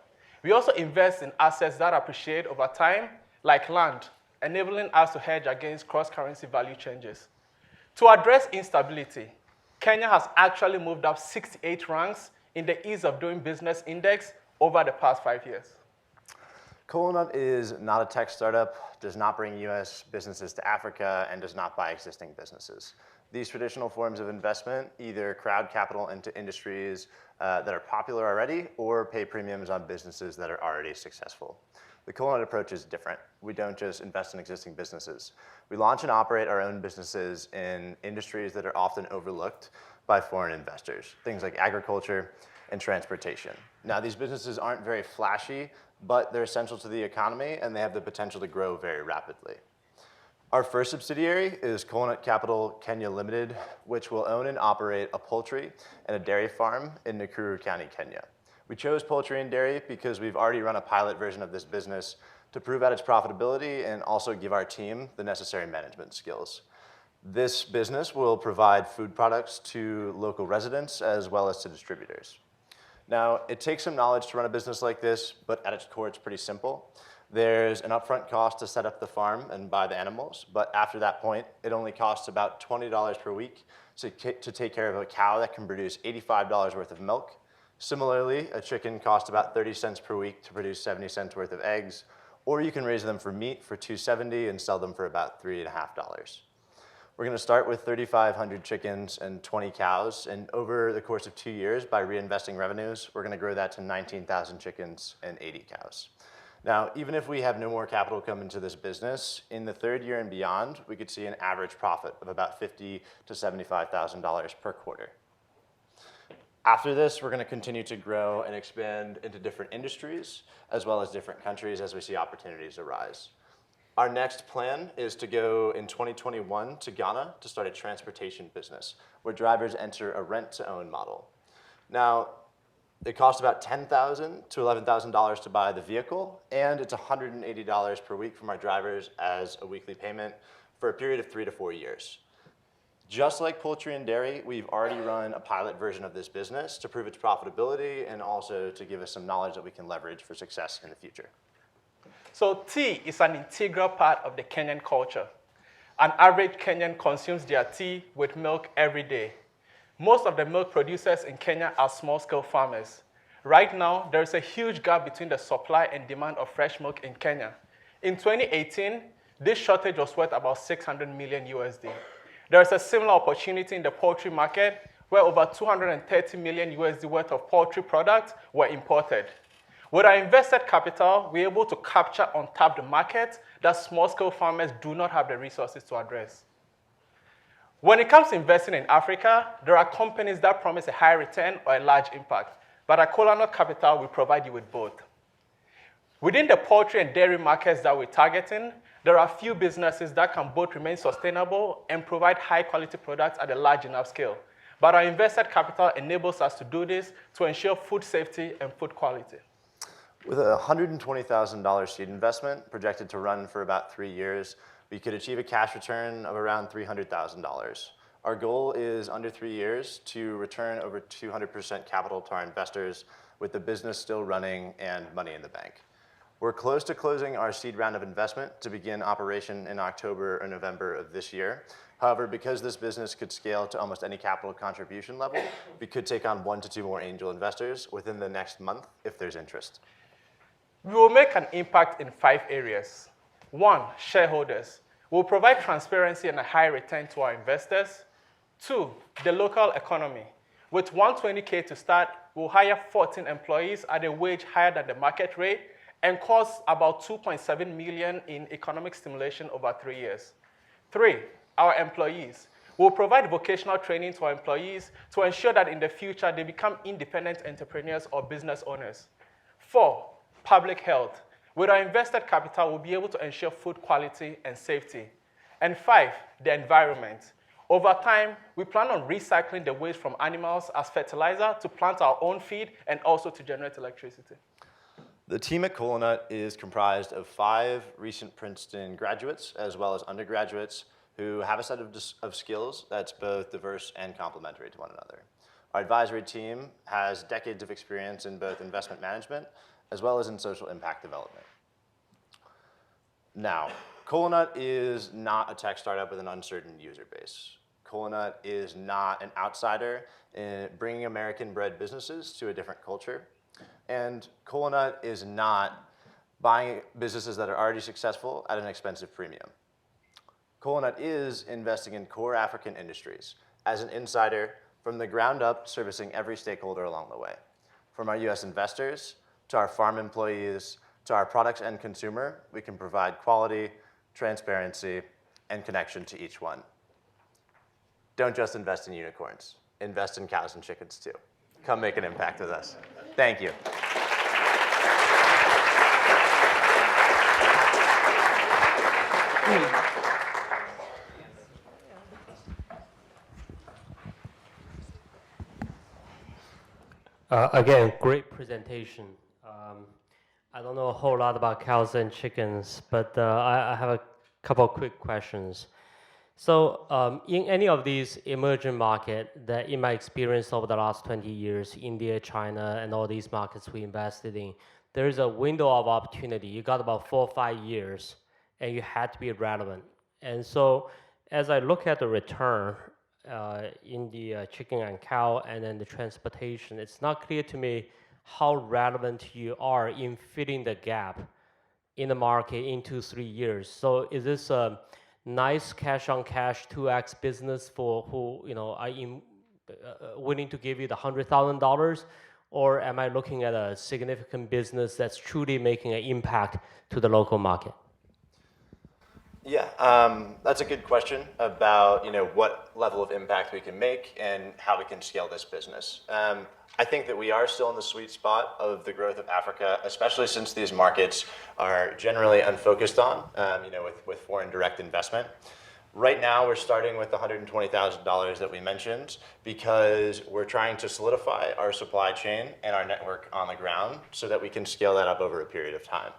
We also invest in assets that appreciate over time, like land, enabling us to hedge against cross-currency value changes. To address instability, Kenya has actually moved up 68 ranks in the Ease of Doing Business Index over the past 5 years. Kola Nut is not a tech startup, does not bring US businesses to Africa, and does not buy existing businesses. These traditional forms of investment either crowd capital into industries that are popular already or pay premiums on businesses that are already successful. The Kola Nut approach is different. We don't just invest in existing businesses. We launch and operate our own businesses in industries that are often overlooked by foreign investors, things like agriculture and transportation. Now, these businesses aren't very flashy, but they're essential to the economy and they have the potential to grow very rapidly. Our first subsidiary is Kola Nut Capital Kenya Limited, which will own and operate a poultry and a dairy farm in Nakuru County, Kenya. We chose poultry and dairy because we've already run a pilot version of this business to prove out its profitability and also give our team the necessary management skills. This business will provide food products to local residents as well as to distributors. Now, it takes some knowledge to run a business like this, but at its core, it's pretty simple. There's an upfront cost to set up the farm and buy the animals, but after that point, it only costs about $20 per week to take care of a cow that can produce $85 worth of milk. Similarly, a chicken costs about 30 cents per week to produce 70 cents worth of eggs, or you can raise them for meat for $2.70 and sell them for about $3.50. We're going to start with 3,500 chickens and 20 cows, and over the course of 2 years, by reinvesting revenues, we're going to grow that to 19,000 chickens and 80 cows. Now, even if we have no more capital come into this business, in the 3rd year and beyond, we could see an average profit of about $50,000 to $75,000 per quarter. After this, we're going to continue to grow and expand into different industries, as well as different countries as we see opportunities arise. Our next plan is to go in 2021 to Ghana to start a transportation business, where drivers enter a rent-to-own model. Now, it costs about $10,000 to $11,000 to buy the vehicle, and it's $180 per week from our drivers as a weekly payment for a period of 3 to 4 years. Just like poultry and dairy, we've already run a pilot version of this business to prove its profitability and also to give us some knowledge that we can leverage for success in the future. So tea is an integral part of the Kenyan culture. An average Kenyan consumes their tea with milk every day. Most of the milk producers in Kenya are small-scale farmers. Right now, there is a huge gap between the supply and demand of fresh milk in Kenya. In 2018, this shortage was worth about 600 million USD. There is a similar opportunity in the poultry market where over 230 million USD worth of poultry products were imported. With our invested capital, we're able to capture untapped markets that small-scale farmers do not have the resources to address. When it comes to investing in Africa, there are companies that promise a high return or a large impact, but at Kola Nut Capital, we provide you with both. Within the poultry and dairy markets that we're targeting, there are few businesses that can both remain sustainable and provide high-quality products at a large enough scale. But our invested capital enables us to do this to ensure food safety and food quality. With a $120,000 seed investment projected to run for about 3 years, we could achieve a cash return of around $300,000. Our goal is under 3 years to return over 200% capital to our investors with the business still running and money in the bank. We're close to closing our seed round of investment to begin operation in October or November of this year. However, because this business could scale to almost any capital contribution level, we could take on 1 to 2 more angel investors within the next month if there's interest. We will make an impact in 5 areas. 1, shareholders. We'll provide transparency and a high return to our investors. 2, the local economy. With $120K to start, we'll hire 14 employees at a wage higher than the market rate and costs about $2.7 million in economic stimulation over 3 years. 3, our employees. We'll provide vocational training to our employees to ensure that in the future they become independent entrepreneurs or business owners. 4, public health. With our invested capital, we'll be able to ensure food quality and safety. And 5, the environment. Over time, we plan on recycling the waste from animals as fertilizer to plant our own feed and also to generate electricity. The team at Colanut is comprised of 5 recent Princeton graduates as well as undergraduates who have a set of skills that's both diverse and complementary to one another. Our advisory team has decades of experience in both investment management as well as in social impact development. Now, Colanut is not a tech startup with an uncertain user base. Colanut is not an outsider in bringing American-bred businesses to a different culture. And Colanut is not buying businesses that are already successful at an expensive premium. Colanut is investing in core African industries as an insider from the ground up, servicing every stakeholder along the way. From our US investors, to our farm employees, to our products and consumer, we can provide quality, transparency, and connection to each one. Don't just invest in unicorns. Invest in cows and chickens too. Come make an impact with us. Thank you. Again, great presentation. I don't know a whole lot about cows and chickens, but I have a couple of quick questions. So in any of these emerging markets that in my experience over the last 20 years, India, China, and all these markets we invested in, there is a window of opportunity. You got about 4 or 5 years, and you had to be relevant. And so as I look at the return in the chicken and cow and then the transportation, it's not clear to me how relevant you are in filling the gap in the market in 2-3 years. So is this a nice cash on cash 2x business for who are willing to give you the $100,000, or am I looking at a significant business that's truly making an impact to the local market? Yeah, that's a good question about what level of impact we can make and how we can scale this business. I think that we are still in the sweet spot of the growth of Africa, especially since these markets are generally unfocused on, with foreign direct investment. Right now, we're starting with the $120,000 that we mentioned because we're trying to solidify our supply chain and our network on the ground so that we can scale that up over a period of time.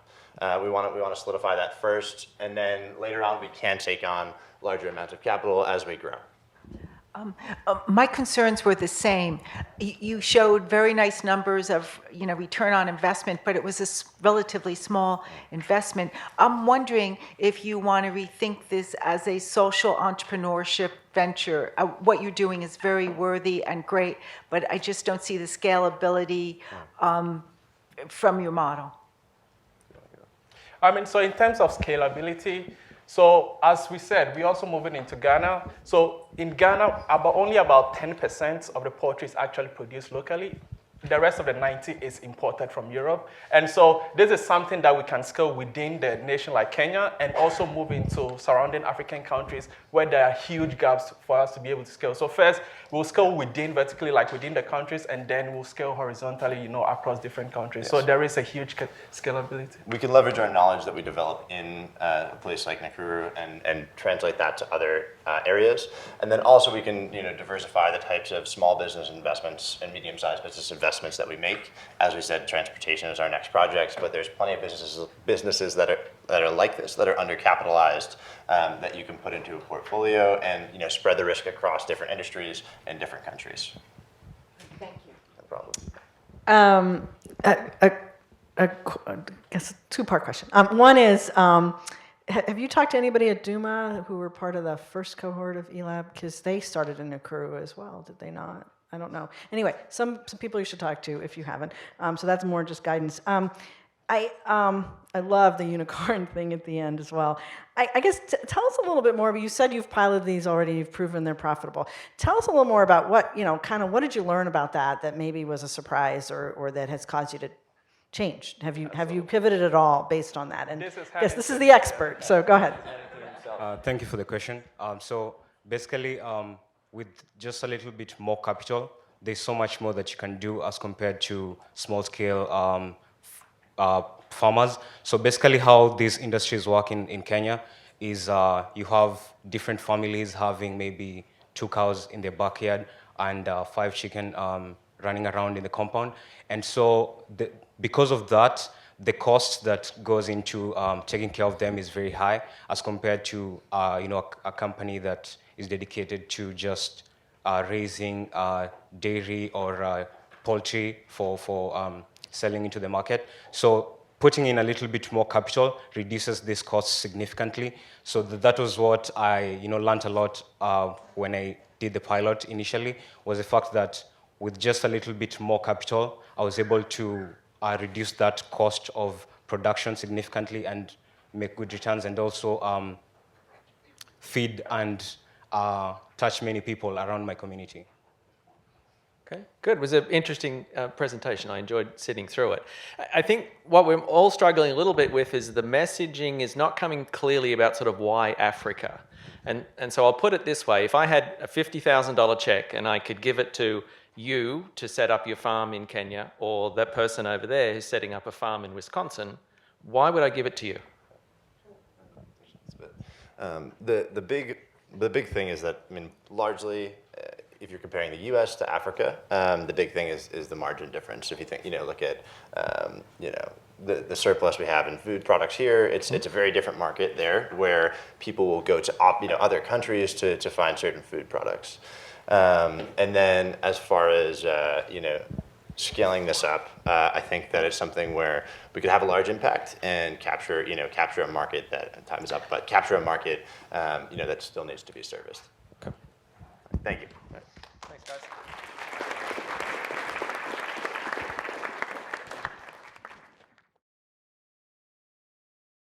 We want to solidify that first, and then later on we can take on larger amounts of capital as we grow. My concerns were the same. You showed very nice numbers of return on investment, but it was a relatively small investment. I'm wondering if you want to rethink this as a social entrepreneurship venture. What you're doing is very worthy and great, but I just don't see the scalability from your model. So in terms of scalability, so as we said, we're also moving into Ghana. So in Ghana, only about 10% of the poultry is actually produced locally. The rest of the 90% is imported from Europe. And so this is something that we can scale within the nation like Kenya and also move into surrounding African countries where there are huge gaps for us to be able to scale. So first, we'll scale vertically, like within the countries, and then we'll scale horizontally, across different countries. Yes. So there is a huge scalability. We can leverage our knowledge that we develop in a place like Nakuru and translate that to other areas. And then also we can diversify the types of small business investments and medium-sized business investments that we make. As we said, transportation is our next project, but there's plenty of businesses that are like this, that are undercapitalized, that you can put into a portfolio and spread the risk across different industries and different countries. Thank you. No problem. I guess a two-part question. One is, have you talked to anybody at Duma who were part of the first cohort of eLab? Because they started in Nakuru as well, did they not? I don't know. Anyway, some people you should talk to if you haven't. So that's more just guidance. I love the unicorn thing at the end as well. I guess tell us a little bit more. But you said you've piloted these already. You've proven they're profitable. Tell us a little more about what what did you learn about that maybe was a surprise or that has caused you changed? Have you pivoted at all based on that? And yes, this is the expert, so go ahead. Thank you for the question. So basically, with just a little bit more capital, there's so much more that you can do as compared to small-scale farmers. So basically how this industry is working in Kenya is you have different families having maybe 2 cows in their backyard and 5 chicken running around in the compound. And so because of that, the cost that goes into taking care of them is very high as compared to a company that is dedicated to just raising dairy or poultry for selling into the market. So putting in a little bit more capital reduces this cost significantly. So that was what I learned a lot when I did the pilot initially, was the fact that with just a little bit more capital, I was able to reduce that cost of production significantly and make good returns, and also feed and touch many people around my community. Okay, good. It was an interesting presentation. I enjoyed sitting through it. I think what we're all struggling a little bit with is the messaging is not coming clearly about sort of why Africa. And so I'll put it this way. If I had a $50,000 check and I could give it to you to set up your farm in Kenya, or that person over there who's setting up a farm in Wisconsin, why would I give it to you? The big thing is that, largely, if you're comparing the U.S. to Africa, the big thing is the margin difference. If you think, look at, the surplus we have in food products here, it's a very different market there, where people will go to other countries to find certain food products. And then as far as scaling this up, I think that it's something where we could have a large impact and capture a market that, time is up, but capture a market that still needs to be serviced. Okay. Thank you.